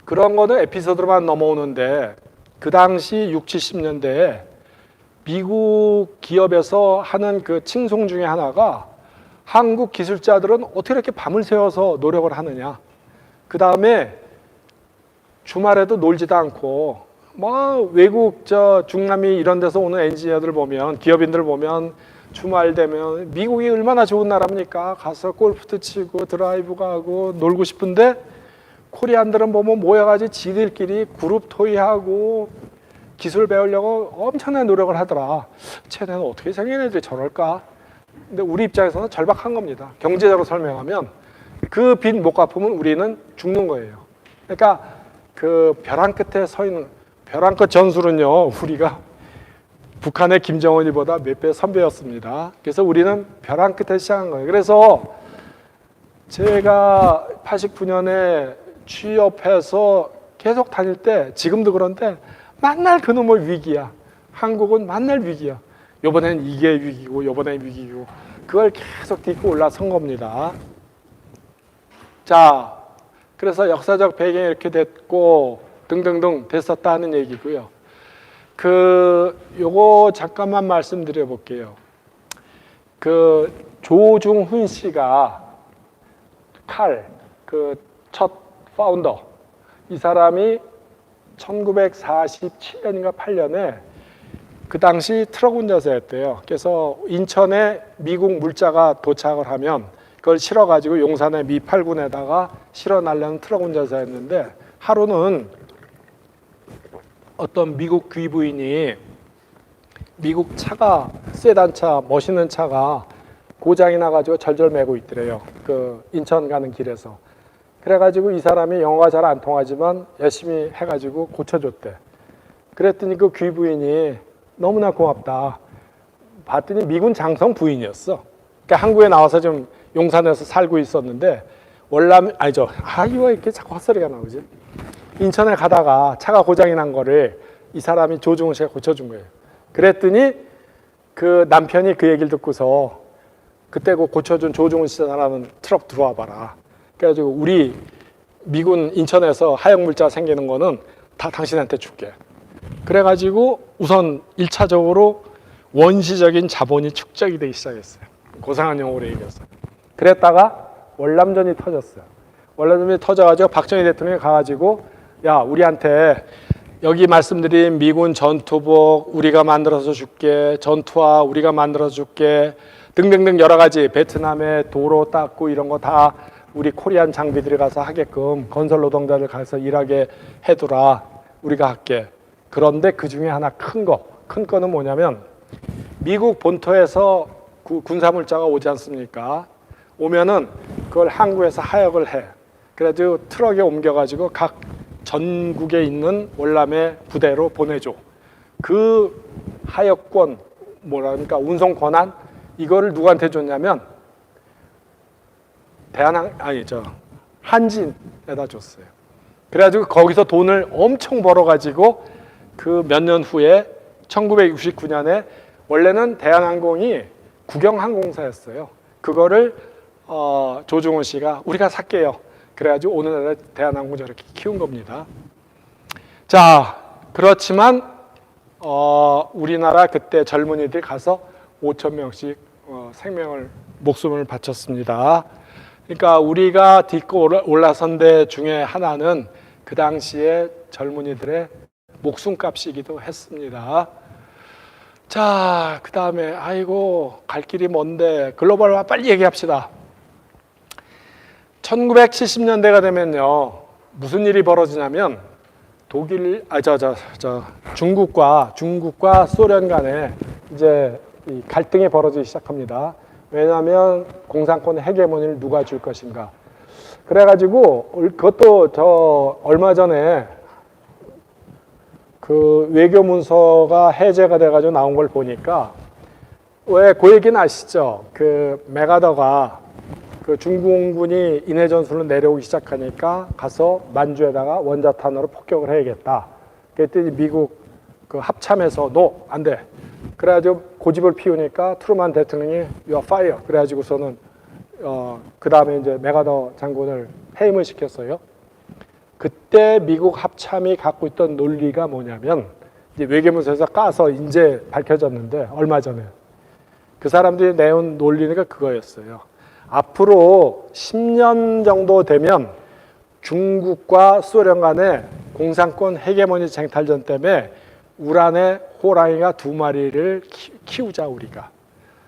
그런 거는 에피소드로만 넘어오는데 그 당시 60, 70년대에 미국 기업에서 하는 그 칭송 중에 하나가 한국 기술자들은 어떻게 이렇게 밤을 새워서 노력을 하느냐. 그 다음에 주말에도 놀지도 않고 외국 중남미 이런 데서 오는 엔지니어들 보면 기업인들 보면 주말 되면 미국이 얼마나 좋은 나라입니까? 가서 골프도 치고 드라이브 가고 놀고 싶은데 코리안들은 보면 모여가지고 지들끼리 그룹 토의하고 기술 배우려고 엄청난 노력을 하더라. 쟤네는 어떻게 생긴 애들이 저럴까? 근데 우리 입장에서는 절박한 겁니다. 경제적으로 설명하면 그 빚 못 갚으면 우리는 죽는 거예요. 그러니까 그 벼랑 끝에 서 있는 벼랑 끝 전술은요. 우리가 북한의 김정은이보다 몇 배 선배였습니다. 그래서 우리는 벼랑 끝에 시작한 거예요. 그래서 제가 89년에 취업해서 계속 다닐 때, 지금도 그런데 만날 그놈의 위기야. 한국은 만날 위기야. 요번엔 이게 위기고 요번엔 위기고, 그걸 계속 딛고 올라선 겁니다. 자, 그래서 역사적 배경이 이렇게 됐고 등등등 됐었다는 얘기고요. 요거 잠깐만 말씀드려 볼게요. 조중훈 씨가 첫 파운더, 이 사람이 1947년인가 8년에 그 당시 트럭 운전사였대요. 그래서 인천에 미국 물자가 도착을 하면 그걸 실어가지고 용산의 미 8군에다가 실어나려는 트럭 운전사였는데, 하루는 어떤 미국 귀부인이 미국 차가, 세단차, 멋있는 차가 고장이 나가지고 절절매고 있더래요. 그 인천 가는 길에서. 그래가지고 이 사람이 영어가 잘 안 통하지만 열심히 해가지고 고쳐줬대. 그랬더니 그 귀부인이 너무나 고맙다. 봤더니 미군 장성 부인이었어. 그러니까 한국에 나와서 좀 용산에서 살고 있었는데, 이거 이렇게 자꾸 헛소리가 나오지? 인천에 가다가 차가 고장이 난 거를 이 사람이 조중훈 씨가 고쳐준 거예요. 그랬더니 그 남편이 그 얘기를 듣고서, 그때 그 고쳐준 조중훈 씨 사람은 트럭 들어와 봐라. 그래가지고 우리 미군 인천에서 하역물자 생기는 거는 다 당신한테 줄게. 그래가지고 우선 1차적으로 원시적인 자본이 축적이 되기 시작했어요. 고상한 용어로 얘기했어요. 그랬다가 월남전이 터졌어요. 월남전이 터져가지고 박정희 대통령이 가가지고, 야, 우리한테 여기 말씀드린 미군 전투복 우리가 만들어서 줄게, 전투화 우리가 만들어서 줄게, 등등등 여러 가지, 베트남에 도로 닦고 이런 거 다 우리 코리안 장비들이 가서 하게끔 건설 노동자들 가서 일하게 해두라. 우리가 할게. 그런데 그 중에 하나 큰 거는 뭐냐면, 미국 본토에서 군사물자가 오지 않습니까? 오면은 그걸 항구에서 하역을 해. 그래가지고 트럭에 옮겨가지고 각 전국에 있는 월남의 부대로 보내줘. 그 하역권, 뭐랄까, 운송 권한, 이거를 누구한테 줬냐면 한진에다 줬어요. 그래가지고 거기서 돈을 엄청 벌어가지고 그 몇 년 후에 1969년에 원래는 대한항공이 국영항공사였어요. 그거를 조중훈 씨가 우리가 살게요. 그래가지고 오늘날의 대한항공 저렇게 키운 겁니다. 자, 그렇지만 우리나라 그때 젊은이들 가서 5,000명씩 목숨을 바쳤습니다. 그러니까 우리가 딛고 올라선 데 중에 하나는 그 당시에 젊은이들의 목숨값이기도 했습니다. 자, 그 다음에 갈 길이 먼데 글로벌화 빨리 얘기합시다. 1970년대가 되면요, 무슨 일이 벌어지냐면 중국과 소련 간에 이제 이 갈등이 벌어지기 시작합니다. 왜냐하면 공산권 헤게모니를 누가 줄 것인가. 그래가지고 그것도 얼마 전에 그 외교 문서가 해제가 돼가지고 나온 걸 보니까, 왜 그 얘기는 아시죠? 그 메가더가 그 중공군이 인해 전술로 내려오기 시작하니까 가서 만주에다가 원자탄으로 폭격을 해야겠다. 그랬더니 미국 그 합참에서 안 돼. 그래가지고 고집을 피우니까 트루만 대통령이 You are fire. 그래가지고서는 그 다음에 이제 메가더 장군을 해임을 시켰어요. 그때 미국 합참이 갖고 있던 논리가 뭐냐면, 이제 외교문서에서 까서 이제 밝혀졌는데 얼마 전에 그 사람들이 내온 논리가 그거였어요. 앞으로 10년 정도 되면 중국과 소련 간의 공산권 헤게모니 쟁탈전 때문에 우란의 호랑이가 2마리를 키우자 우리가.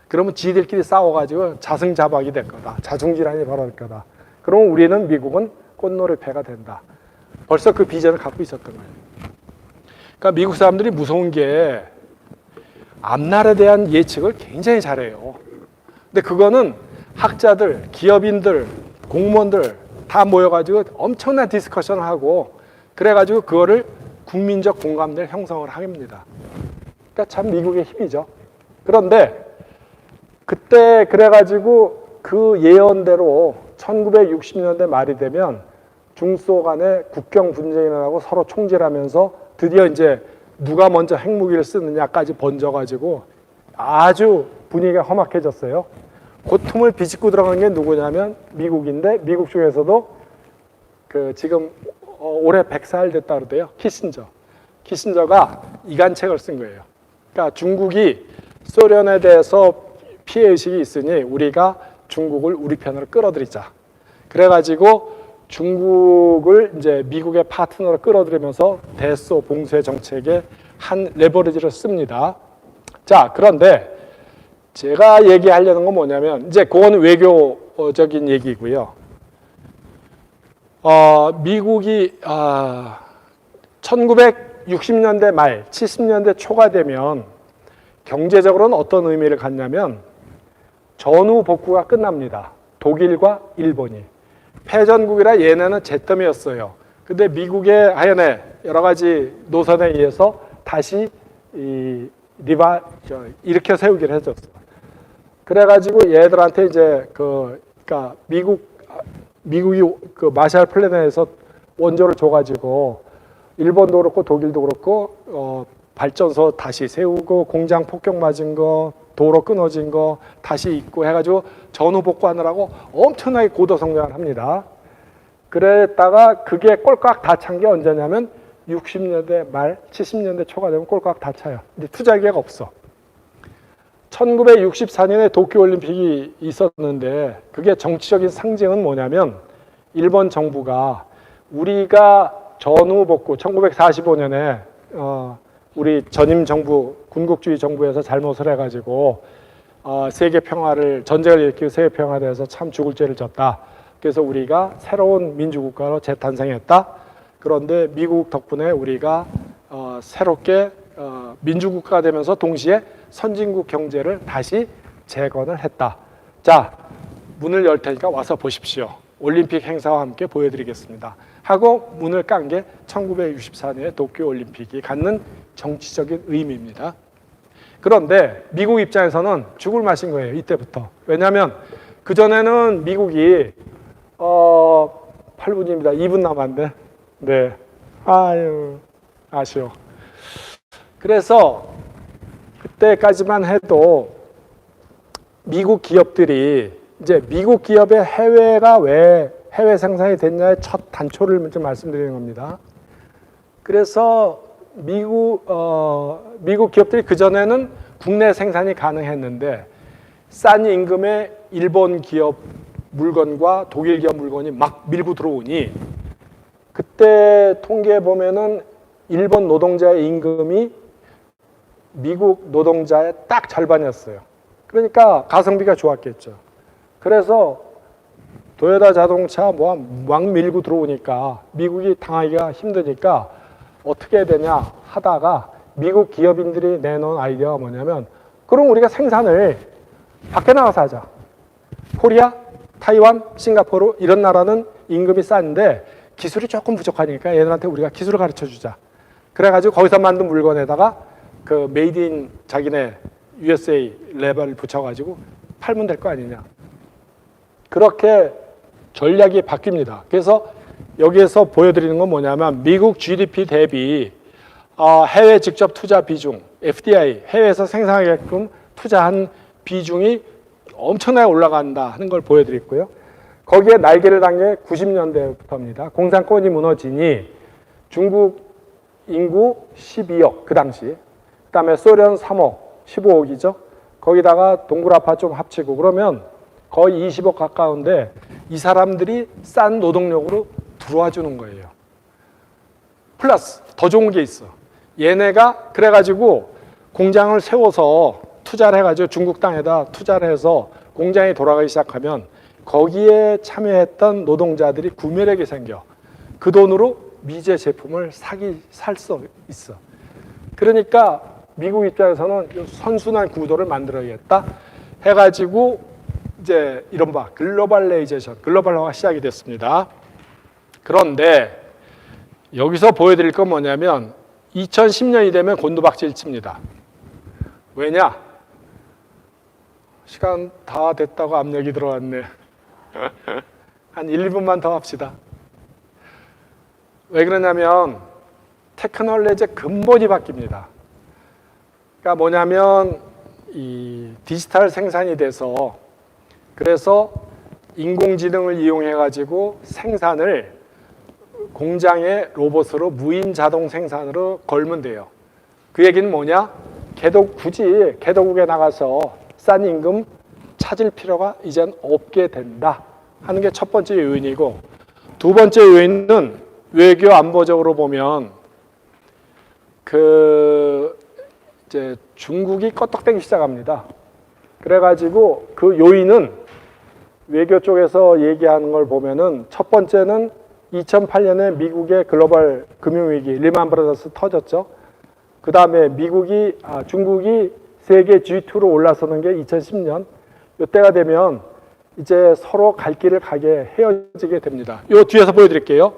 그러면 지들끼리 싸워가지고 자승자박이 될 거다. 자중질환이 벌어질 거다. 그러면 우리는, 미국은 꽃놀이패가 된다. 벌써 그 비전을 갖고 있었던 거예요. 그러니까 미국 사람들이 무서운 게 앞날에 대한 예측을 굉장히 잘해요. 근데 그거는 학자들, 기업인들, 공무원들 다 모여가지고 엄청난 디스커션을 하고, 그래가지고 그거를 국민적 공감대를 형성을 합니다. 그러니까 참 미국의 힘이죠. 그런데 그때 그래가지고 그 예언대로 1960년대 말이 되면 중소 간에 국경 분쟁이 일어나고 서로 총질하면서 드디어 이제 누가 먼저 핵무기를 쓰느냐까지 번져가지고 아주 분위기가 험악해졌어요. 그 틈을 비집고 들어간 게 누구냐면 미국인데, 미국 중에서도 그 지금 올해 100살 됐다 그러대요. 키신저가 이간책을 쓴 거예요. 그러니까 중국이 소련에 대해서 피해의식이 있으니 우리가 중국을 우리 편으로 끌어들이자. 그래가지고 중국을 이제 미국의 파트너로 끌어들이면서 대소 봉쇄 정책의 한 레버리지를 씁니다. 자, 그런데 제가 얘기하려는 건 뭐냐면, 이제 그건 외교적인 얘기고요. 미국이 1960년대 말, 70년대 초가 되면 경제적으로는 어떤 의미를 갖냐면 전후 복구가 끝납니다. 독일과 일본이. 패전국이라 얘네는 잿더미였어요. 근데 미국의 하여간에 여러 가지 노선에 의해서 다시 일으켜 세우기를 해줬어. 그래가지고 얘들한테 이제 그러니까 미국이 그 마샬 플랜에서 원조를 줘가지고 일본도 그렇고 독일도 그렇고 발전소 다시 세우고 공장 폭격 맞은 거, 도로 끊어진 거 다시 있고 해가지고 전후 복구하느라고 엄청나게 고도 성장을 합니다. 그랬다가 그게 꼴깍 다 찬 게 언제냐면 60년대 말, 70년대 초가 되면 꼴깍 다 차요. 근데 투자 기회가 없어. 1964년에 도쿄올림픽이 있었는데 그게 정치적인 상징은 뭐냐면 일본 정부가 우리가 전후 복구 1945년에 우리 전임 정부, 군국주의 정부에서 잘못을 해가지고 세계 평화를, 전쟁을 일으키고 세계 평화에 대해서 참 죽을 죄를 졌다. 그래서 우리가 새로운 민주국가로 재탄생했다. 그런데 미국 덕분에 우리가 새롭게 민주국가가 되면서 동시에 선진국 경제를 다시 재건을 했다. 자, 문을 열 테니까 와서 보십시오. 올림픽 행사와 함께 보여드리겠습니다. 하고 문을 깐 게 1964년에 도쿄올림픽이 갖는 정치적인 의미입니다. 그런데 미국 입장에서는 죽을 맛인 거예요. 이때부터. 왜냐하면 그전에는 미국이 8분입니다. 2분 남았는데. 네. 아유, 아쉬워. 그래서 그때까지만 해도 미국 기업들이 이제 미국 기업의 해외가 왜 해외 생산이 됐냐의 첫 단초를 좀 말씀드리는 겁니다. 그래서 미국 기업들이 그전에는 국내 생산이 가능했는데 싼 임금에 일본 기업 물건과 독일 기업 물건이 막 밀고 들어오니 그때 통계에 보면은 일본 노동자의 임금이 미국 노동자의 딱 절반이었어요. 그러니까 가성비가 좋았겠죠. 그래서 도요타 자동차 막 밀고 들어오니까 미국이 당하기가 힘드니까 어떻게 해야 되냐 하다가 미국 기업인들이 내놓은 아이디어가 뭐냐면 그럼 우리가 생산을 밖에 나가서 하자. 코리아, 타이완, 싱가포르 이런 나라는 임금이 싼데 기술이 조금 부족하니까 얘들한테 우리가 기술을 가르쳐 주자. 그래가지고 거기서 만든 물건에다가 그 메이드 인 자기네 USA 레벨을 붙여가지고 팔면 될 거 아니냐. 그렇게 전략이 바뀝니다. 그래서 여기에서 보여드리는 건 뭐냐면 미국 GDP 대비 해외 직접 투자 비중, FDI, 해외에서 생산하게끔 투자한 비중이 엄청나게 올라간다 하는 걸 보여드렸고요. 거기에 날개를 단 게 90년대부터입니다. 공산권이 무너지니 중국 인구 12억 그 당시, 그 다음에 소련 3억, 15억이죠. 거기다가 동굴아파 좀 합치고 그러면 거의 20억 가까운데 이 사람들이 싼 노동력으로 들어와 주는 거예요. 플러스 더 좋은 게 있어. 얘네가 그래가지고 공장을 세워서 투자를 해가지고 중국 땅에다 투자를 해서 공장이 돌아가기 시작하면 거기에 참여했던 노동자들이 구매력이 생겨. 그 돈으로 미제 제품을 살 수 있어. 그러니까 미국 입장에서는 선순환 구도를 만들어야겠다 해가지고 이제 이른바 글로벌레이제이션, 글로벌화가 시작이 됐습니다. 그런데 여기서 보여드릴 건 뭐냐면 2010년이 되면 곤두박질 칩니다. 왜냐? 시간 다 됐다고 압력이 들어왔네. 한 1, 2분만 더 합시다. 왜 그러냐면 테크놀로지의 근본이 바뀝니다. 그러니까 뭐냐면 이 디지털 생산이 돼서 그래서 인공지능을 이용해 가지고 생산을 공장의 로봇으로 무인 자동 생산으로 걸면 돼요. 그 얘기는 뭐냐? 굳이 개도국에 나가서 싼 임금 찾을 필요가 이젠 없게 된다 하는 게 첫 번째 요인이고, 두 번째 요인은 외교 안보적으로 보면 이제 중국이 껐떡대기 시작합니다. 그래가지고 그 요인은 외교 쪽에서 얘기하는 걸 보면은 첫 번째는 2008년에 미국의 글로벌 금융위기 리만 브라더스 터졌죠. 그 다음에 중국이 세계 G2로 올라서는 게 2010년. 이때가 되면 이제 서로 갈 길을 가게 헤어지게 됩니다. 이 뒤에서 보여드릴게요.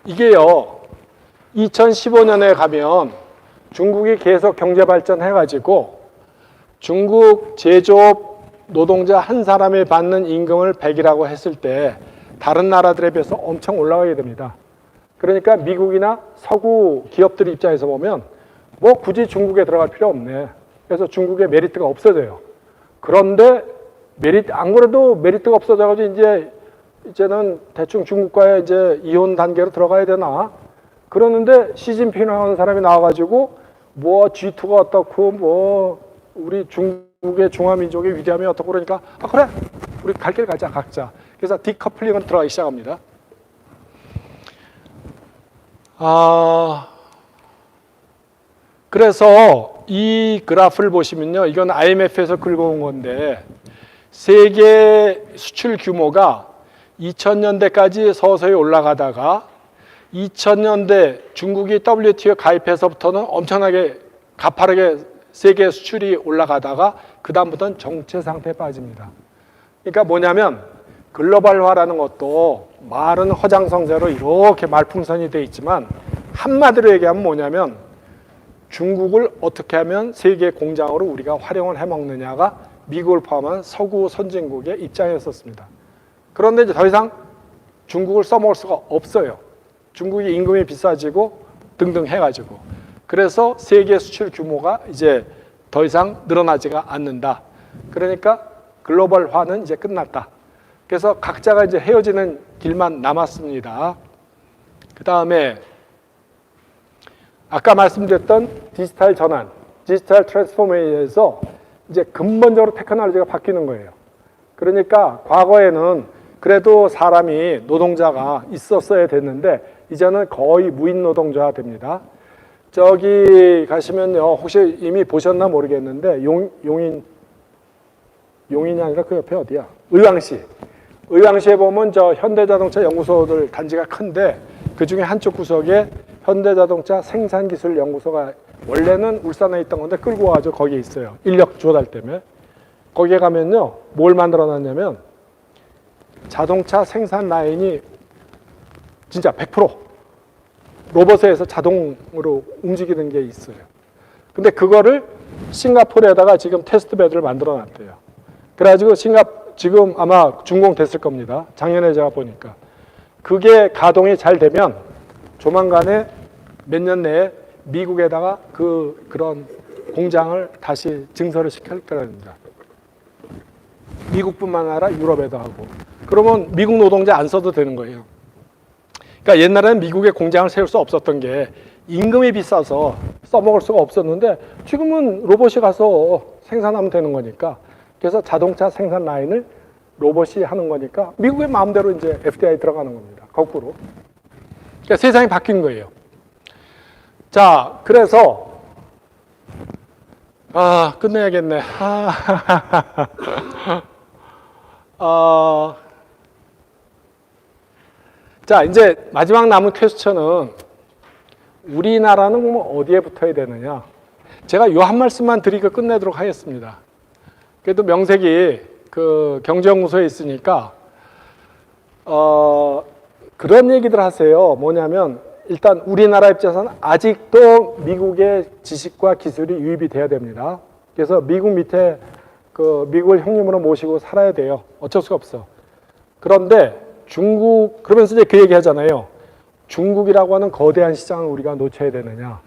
이게요, 2015년에 가면 중국이 계속 경제 발전해가지고 중국 제조업 노동자 한 사람이 받는 임금을 100이라고 했을 때 다른 나라들에 비해서 엄청 올라가게 됩니다. 그러니까 미국이나 서구 기업들 입장에서 보면 뭐 굳이 중국에 들어갈 필요 없네. 그래서 중국의 메리트가 없어져요. 그런데 안 그래도 메리트가 없어져가지고 이제는 대충 중국과의 이제 이혼 단계로 들어가야 되나? 그러는데 시진핑이라는 사람이 나와가지고 뭐 G2가 어떻고 뭐 우리 중국의 중화민족의 위대함이 어떻고 그러니까 그래 우리 갈 길 가자 각자. 그래서 디커플링은 들어가기 시작합니다. 그래서 이 그래프를 보시면요, 이건 IMF에서 긁어온 건데 세계 수출 규모가 2000년대까지 서서히 올라가다가 2000년대 중국이 WTO 가입해서부터는 엄청나게 가파르게 세계 수출이 올라가다가 그 다음부터는 정체 상태에 빠집니다. 그러니까 뭐냐면 글로벌화라는 것도 말은 허장성세로 이렇게 말풍선이 돼 있지만 한마디로 얘기하면 뭐냐면 중국을 어떻게 하면 세계 공장으로 우리가 활용을 해먹느냐가 미국을 포함한 서구 선진국의 입장이었습니다. 그런데 이제 더 이상 중국을 써먹을 수가 없어요. 중국이 임금이 비싸지고 등등 해가지고. 그래서 세계 수출 규모가 이제 더 이상 늘어나지가 않는다. 그러니까 글로벌화는 이제 끝났다. 그래서 각자가 이제 헤어지는 길만 남았습니다. 그 다음에 아까 말씀드렸던 디지털 전환, 디지털 트랜스포메이션에서 이제 근본적으로 테크놀로지가 바뀌는 거예요. 그러니까 과거에는 그래도 사람이 노동자가 있었어야 됐는데 이제는 거의 무인 노동자가 됩니다. 저기 가시면요, 혹시 이미 보셨나 모르겠는데 용인이 아니라 그 옆에 어디야? 의왕시에 보면 저 현대자동차 연구소들 단지가 큰데 그 중에 한쪽 구석에 현대자동차 생산기술연구소가 원래는 울산에 있던 건데 끌고 와가지고 거기에 있어요. 인력 조달 때문에. 거기에 가면요, 뭘 만들어 놨냐면 자동차 생산 라인이 진짜 100% 로봇에서 자동으로 움직이는 게 있어요. 근데 그거를 싱가포르에다가 지금 테스트 베드를 만들어 놨대요. 그래가지고 지금 아마 준공됐을 겁니다. 작년에 제가 보니까. 그게 가동이 잘 되면 조만간에 몇 년 내에 미국에다가 그런 공장을 다시 증설을 시킬 거랍니다. 미국뿐만 아니라 유럽에도 하고. 그러면 미국 노동자 안 써도 되는 거예요. 그러니까 옛날에는 미국에 공장을 세울 수 없었던 게 임금이 비싸서 써먹을 수가 없었는데 지금은 로봇이 가서 생산하면 되는 거니까. 그래서 자동차 생산 라인을 로봇이 하는 거니까 미국의 마음대로 이제 FDI 들어가는 겁니다. 거꾸로. 그러니까 세상이 바뀐 거예요. 자, 그래서 끝내야겠네. 자, 이제 마지막 남은 퀘스천은 우리나라는 뭐 어디에 붙어야 되느냐. 제가 요 한 말씀만 드리고 끝내도록 하겠습니다. 그래도 명색이 그 경제연구소에 있으니까 그런 얘기들 하세요. 뭐냐면 일단 우리나라 입장에서는 아직도 미국의 지식과 기술이 유입이 돼야 됩니다. 그래서 미국 밑에 미국을 형님으로 모시고 살아야 돼요. 어쩔 수가 없어. 그런데 중국, 그러면서 이제 그 얘기 하잖아요. 중국이라고 하는 거대한 시장을 우리가 놓쳐야 되느냐.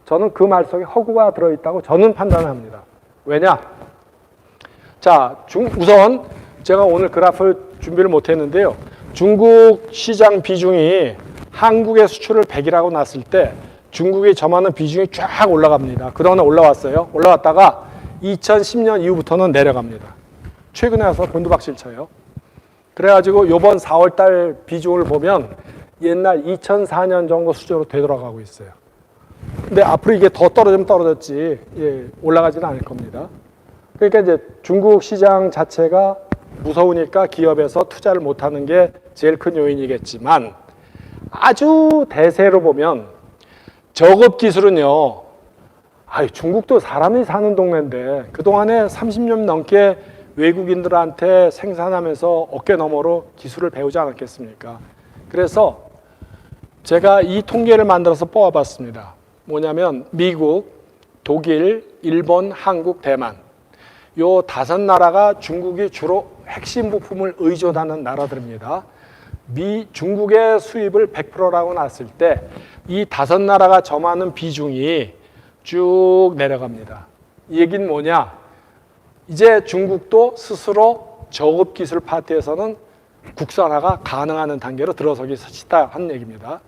저는 그 말 속에 허구가 들어있다고 저는 판단합니다. 왜냐? 자, 우선 제가 오늘 그래프를 준비를 못했는데요. 중국 시장 비중이 한국의 수출을 100이라고 놨을 때 중국이 점하는 비중이 쫙 올라갑니다. 그동안 올라왔어요. 올라왔다가 2010년 이후부터는 내려갑니다. 최근에 와서 곤두박질 쳐요. 그래가지고 이번 4월달 비중을 보면 옛날 2004년 정도 수준으로 되돌아가고 있어요. 근데 앞으로 이게 더 떨어지면 떨어졌지 올라가지는 않을 겁니다. 그러니까 이제 중국 시장 자체가 무서우니까 기업에서 투자를 못하는 게 제일 큰 요인이겠지만 아주 대세로 보면 저급 기술은요. 중국도 사람이 사는 동네인데 그동안에 30년 넘게 외국인들한테 생산하면서 어깨 너머로 기술을 배우지 않았겠습니까? 그래서 제가 이 통계를 만들어서 뽑아봤습니다. 뭐냐면 미국, 독일, 일본, 한국, 대만 요 5나라가 중국이 주로 핵심 부품을 의존하는 나라들입니다. 중국의 수입을 100%라고 놨을 때 이 5나라가 점하는 비중이 쭉 내려갑니다. 이 얘기는 뭐냐? 이제 중국도 스스로 저급 기술 파트에서는 국산화가 가능한 단계로 들어서기 시작했다 하는 얘기입니다.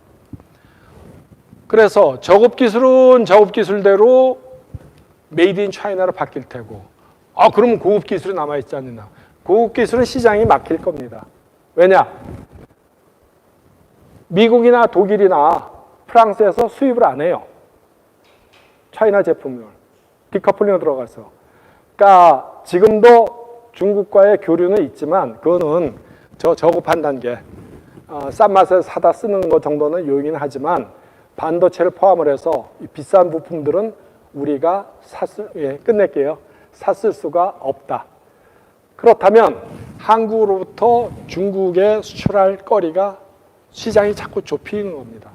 그래서 저급 기술은 저급 기술대로 메이드 인 차이나로 바뀔 테고 그러면 고급 기술이 남아있지 않느냐. 고급 기술은 시장이 막힐 겁니다. 왜냐? 미국이나 독일이나 프랑스에서 수입을 안 해요. 차이나 제품을. 디커플링으로 들어가서. 그러니까 지금도 중국과의 교류는 있지만 그거는 저급한 단계. 싼 맛에 사다 쓰는 것 정도는 요인이긴 하지만 반도체를 포함을 해서 비싼 부품들은 우리가 끝낼게요. 샀을 수가 없다. 그렇다면 한국으로부터 중국에 수출할 거리가 시장이 자꾸 좁히는 겁니다.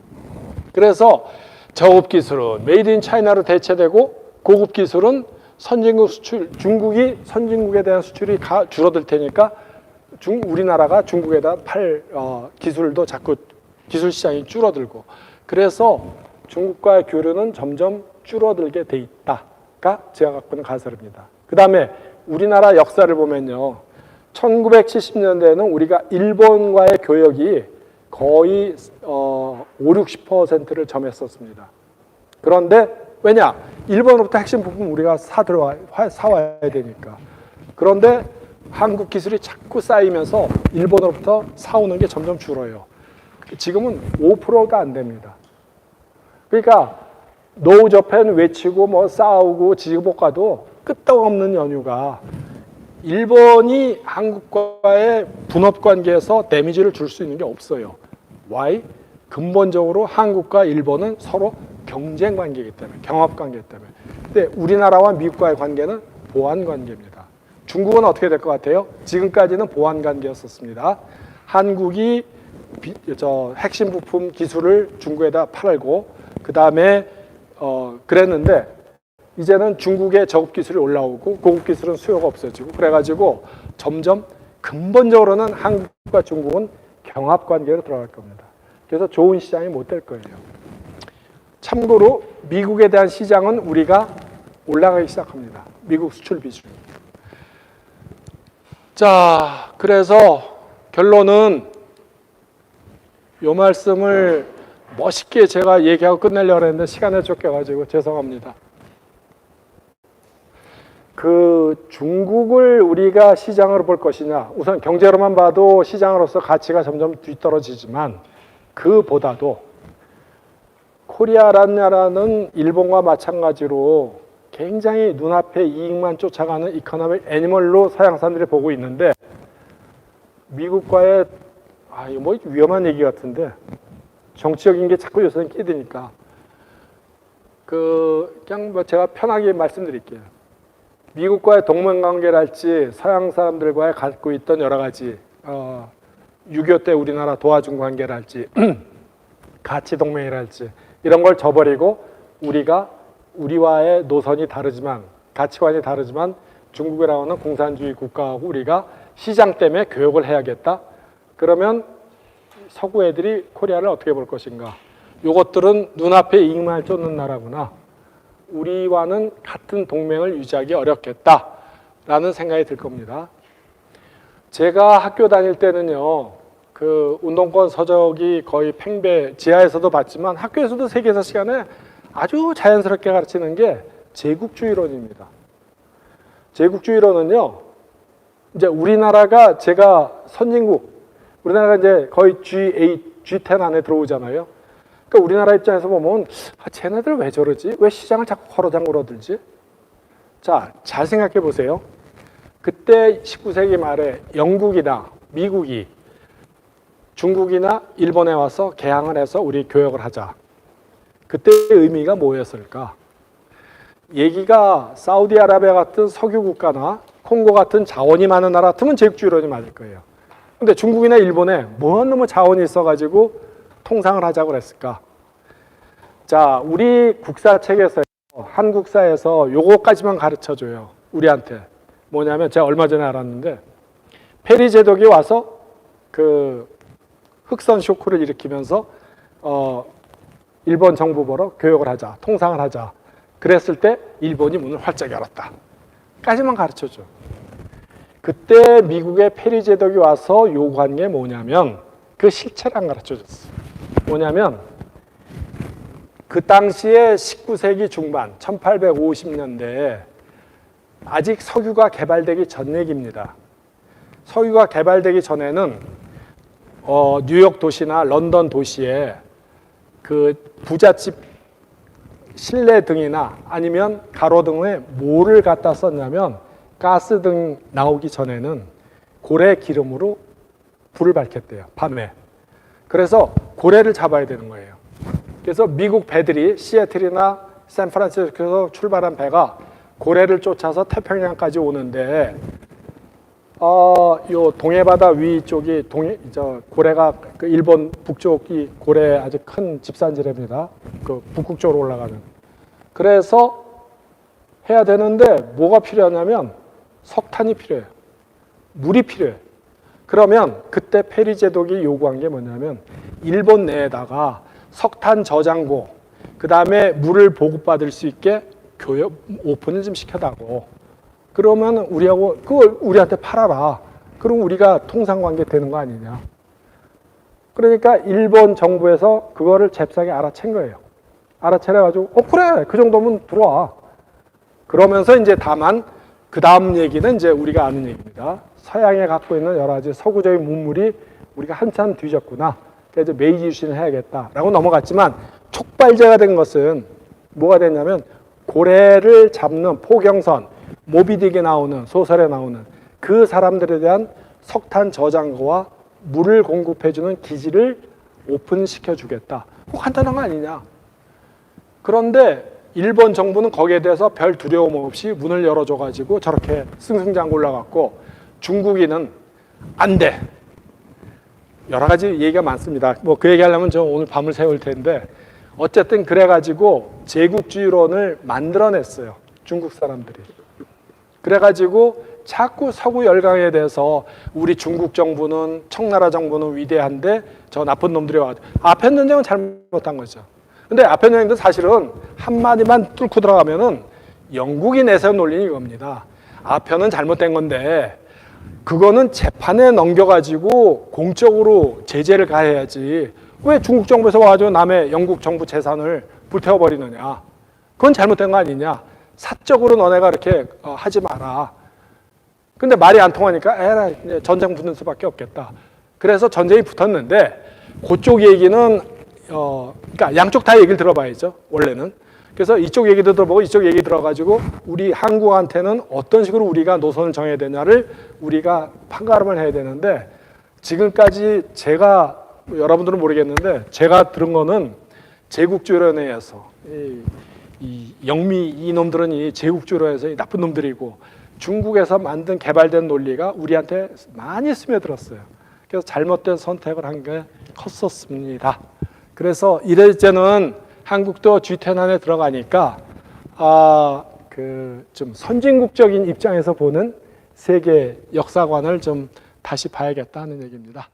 그래서 저급 기술은 메이드 인 차이나로 대체되고 고급 기술은 선진국 수출, 중국이 선진국에 대한 수출이 줄어들 테니까 우리나라가 중국에다 기술도 자꾸 기술 시장이 줄어들고 그래서 중국과의 교류는 점점 줄어들게 돼 있다가 제가 갖고 있는 가설입니다. 그 다음에 우리나라 역사를 보면요. 1970년대에는 우리가 일본과의 교역이 거의 50-60%를 점했었습니다. 그런데 왜냐? 일본으로부터 핵심 부품 우리가 사와야 되니까. 그런데 한국 기술이 자꾸 쌓이면서 일본으로부터 사오는 게 점점 줄어요. 지금은 5%가 안 됩니다. 그러니까 노 저펜 외치고 싸우고 지지볶아도 끄떡없는 연유가 일본이 한국과의 분업 관계에서 데미지를 줄 수 있는 게 없어요. Why? 근본적으로 한국과 일본은 서로 경쟁 관계이기 때문에, 경합 관계이기 때문에. 근데 우리나라와 미국과의 관계는 보완 관계입니다. 중국은 어떻게 될 것 같아요? 지금까지는 보완 관계였었습니다. 한국이 핵심 부품 기술을 중국에다 팔고 그 다음에 그랬는데 이제는 중국의 저급 기술이 올라오고 고급 기술은 수요가 없어지고 그래가지고 점점 근본적으로는 한국과 중국은 경합 관계로 들어갈 겁니다. 그래서 좋은 시장이 못 될 거예요. 참고로 미국에 대한 시장은 우리가 올라가기 시작합니다. 미국 수출 비중. 자, 그래서 결론은 이 말씀을 멋있게 제가 얘기하고 끝내려고 했는데 시간에 쫓겨가지고 죄송합니다. 중국을 우리가 시장으로 볼 것이냐. 우선 경제로만 봐도 시장으로서 가치가 점점 뒤떨어지지만 그보다도 코리아라는 나라는 일본과 마찬가지로 굉장히 눈앞에 이익만 쫓아가는 이코노믹 애니멀로 서양 사람들이 보고 있는데 미국과의 이거 위험한 얘기 같은데 정치적인 게 자꾸 요새는 끼드니까 그냥 제가 편하게 말씀드릴게요. 미국과의 동맹관계랄지 서양 사람들과의 갖고 있던 여러 가지 6.25 때 우리나라 도와준 관계랄지 가치 동맹이랄지 이런 걸 저버리고 우리와의 노선이 다르지만 가치관이 다르지만 중국이라고는 공산주의 국가하고 우리가 시장 때문에 교역을 해야겠다. 그러면 서구 애들이 코리아를 어떻게 볼 것인가. 이것들은 눈앞에 이익만 쫓는 나라구나. 우리와는 같은 동맹을 유지하기 어렵겠다라는 생각이 들 겁니다. 제가 학교 다닐 때는요, 그 운동권 서적이 거의 팽배, 지하에서도 봤지만 학교에서도 세계사 시간에 아주 자연스럽게 가르치는 게 제국주의론입니다. 제국주의론은요, 이제 우리나라가 제가 선진국, 우리나라가 이제 거의 G8, G10 안에 들어오잖아요. 그러니까 우리나라 입장에서 보면 쟤네들 왜 저러지? 왜 시장을 자꾸 걸어잠글어들지? 자, 잘 생각해 보세요. 그때 19세기 말에 영국이나 미국이 중국이나 일본에 와서 개항을 해서 우리 교역을 하자. 그때의 의미가 뭐였을까? 얘기가 사우디아라비아 같은 석유 국가나 콩고 같은 자원이 많은 나라 같으면 제국주의론이 맞을 거예요. 근데 중국이나 일본에 뭔 놈의 자원이 있어가지고 통상을 하자고 그랬을까? 자, 우리 국사책에서 한국사에서 요거까지만 가르쳐줘요. 우리한테. 뭐냐면 제가 얼마 전에 알았는데 페리 제독이 와서 그 흑선 쇼크를 일으키면서 일본 정부 보러 교역을 하자, 통상을 하자. 그랬을 때 일본이 문을 활짝 열었다. 까지만 가르쳐줘. 그때 미국의 페리 제독이 와서 요구한 게 뭐냐면 그 실체를 안 가르쳐줬어. 뭐냐면 그 당시에 19세기 중반 1850년대에 아직 석유가 개발되기 전 얘기입니다. 석유가 개발되기 전에는 뉴욕 도시나 런던 도시에 그 부잣집 실내 등이나 아니면 가로등에 뭐를 갖다 썼냐면 가스등 나오기 전에는 고래 기름으로 불을 밝혔대요. 밤에. 그래서 고래를 잡아야 되는 거예요. 그래서 미국 배들이 시애틀이나 샌프란시스코에서 출발한 배가 고래를 쫓아서 태평양까지 오는데 요 동해바다 위쪽이 고래가 그 일본 북쪽이 고래 아주 큰 집산지랍니다. 그 북극 쪽으로 올라가는. 그래서 해야 되는데 뭐가 필요하냐면 석탄이 필요해요. 물이 필요해요. 그러면 그때 페리 제독이 요구한 게 뭐냐면 일본 내에다가 석탄 저장고, 그 다음에 물을 보급받을 수 있게 교역 오픈을 좀 시켜달라고. 그러면 우리하고 그걸 우리한테 팔아라. 그럼 우리가 통상관계 되는 거 아니냐. 그러니까 일본 정부에서 그거를 잽싸게 알아챈 거예요. 알아채려가지고 그래 그 정도면 들어와. 그러면서 이제 다만 그 다음 얘기는 이제 우리가 아는 얘기입니다. 서양에 갖고 있는 여러 가지 서구적인 문물이 우리가 한참 뒤졌구나. 그래서 메이지 유신을 해야겠다라고 넘어갔지만 촉발제가 된 것은 뭐가 됐냐면 고래를 잡는 포경선, 모비딕에 나오는 소설에 나오는 그 사람들에 대한 석탄 저장고와 물을 공급해주는 기지를 오픈시켜주겠다. 간단한 거 아니냐. 그런데 일본 정부는 거기에 대해서 별 두려움 없이 문을 열어줘가지고 저렇게 승승장구 올라갔고 중국인은 안 돼. 여러 가지 얘기가 많습니다. 뭐 그 얘기하려면 저 오늘 밤을 새울 텐데 어쨌든 그래가지고 제국주의론을 만들어냈어요. 중국 사람들이. 그래가지고 자꾸 서구 열강에 대해서 우리 중국 정부는 청나라 정부는 위대한데 저 나쁜 놈들이 와가지고 아편 전쟁은 잘못한 거죠. 근데 아편 전쟁도 사실은 한마디만 뚫고 들어가면은 영국이 내세운 논리는 이겁니다. 아편은 잘못된 건데 그거는 재판에 넘겨가지고 공적으로 제재를 가해야지 왜 중국 정부에서 와가지고 남의 영국 정부 재산을 불태워버리느냐. 그건 잘못된 거 아니냐. 사적으로 너네가 이렇게 하지 마라. 근데 말이 안 통하니까 에라 이제 전쟁 붙는 수밖에 없겠다. 그래서 전쟁이 붙었는데 그쪽 얘기는 그러니까 양쪽 다 얘기를 들어봐야죠. 원래는. 그래서 이쪽 얘기도 들어보고 이쪽 얘기 들어가지고 우리 한국한테는 어떤 식으로 우리가 노선을 정해야 되냐를 우리가 판가름을 해야 되는데 지금까지 제가 여러분들은 모르겠는데 제가 들은 거는 제국주의론에 의해서 이 영미 이놈들은 이 제국주의론에서 이 나쁜 놈들이고 중국에서 만든 개발된 논리가 우리한테 많이 스며들었어요. 그래서 잘못된 선택을 한 게 컸었습니다. 그래서 이제는 한국도 G10 안에 들어가니까 좀 선진국적인 입장에서 보는 세계 역사관을 좀 다시 봐야겠다는 얘기입니다.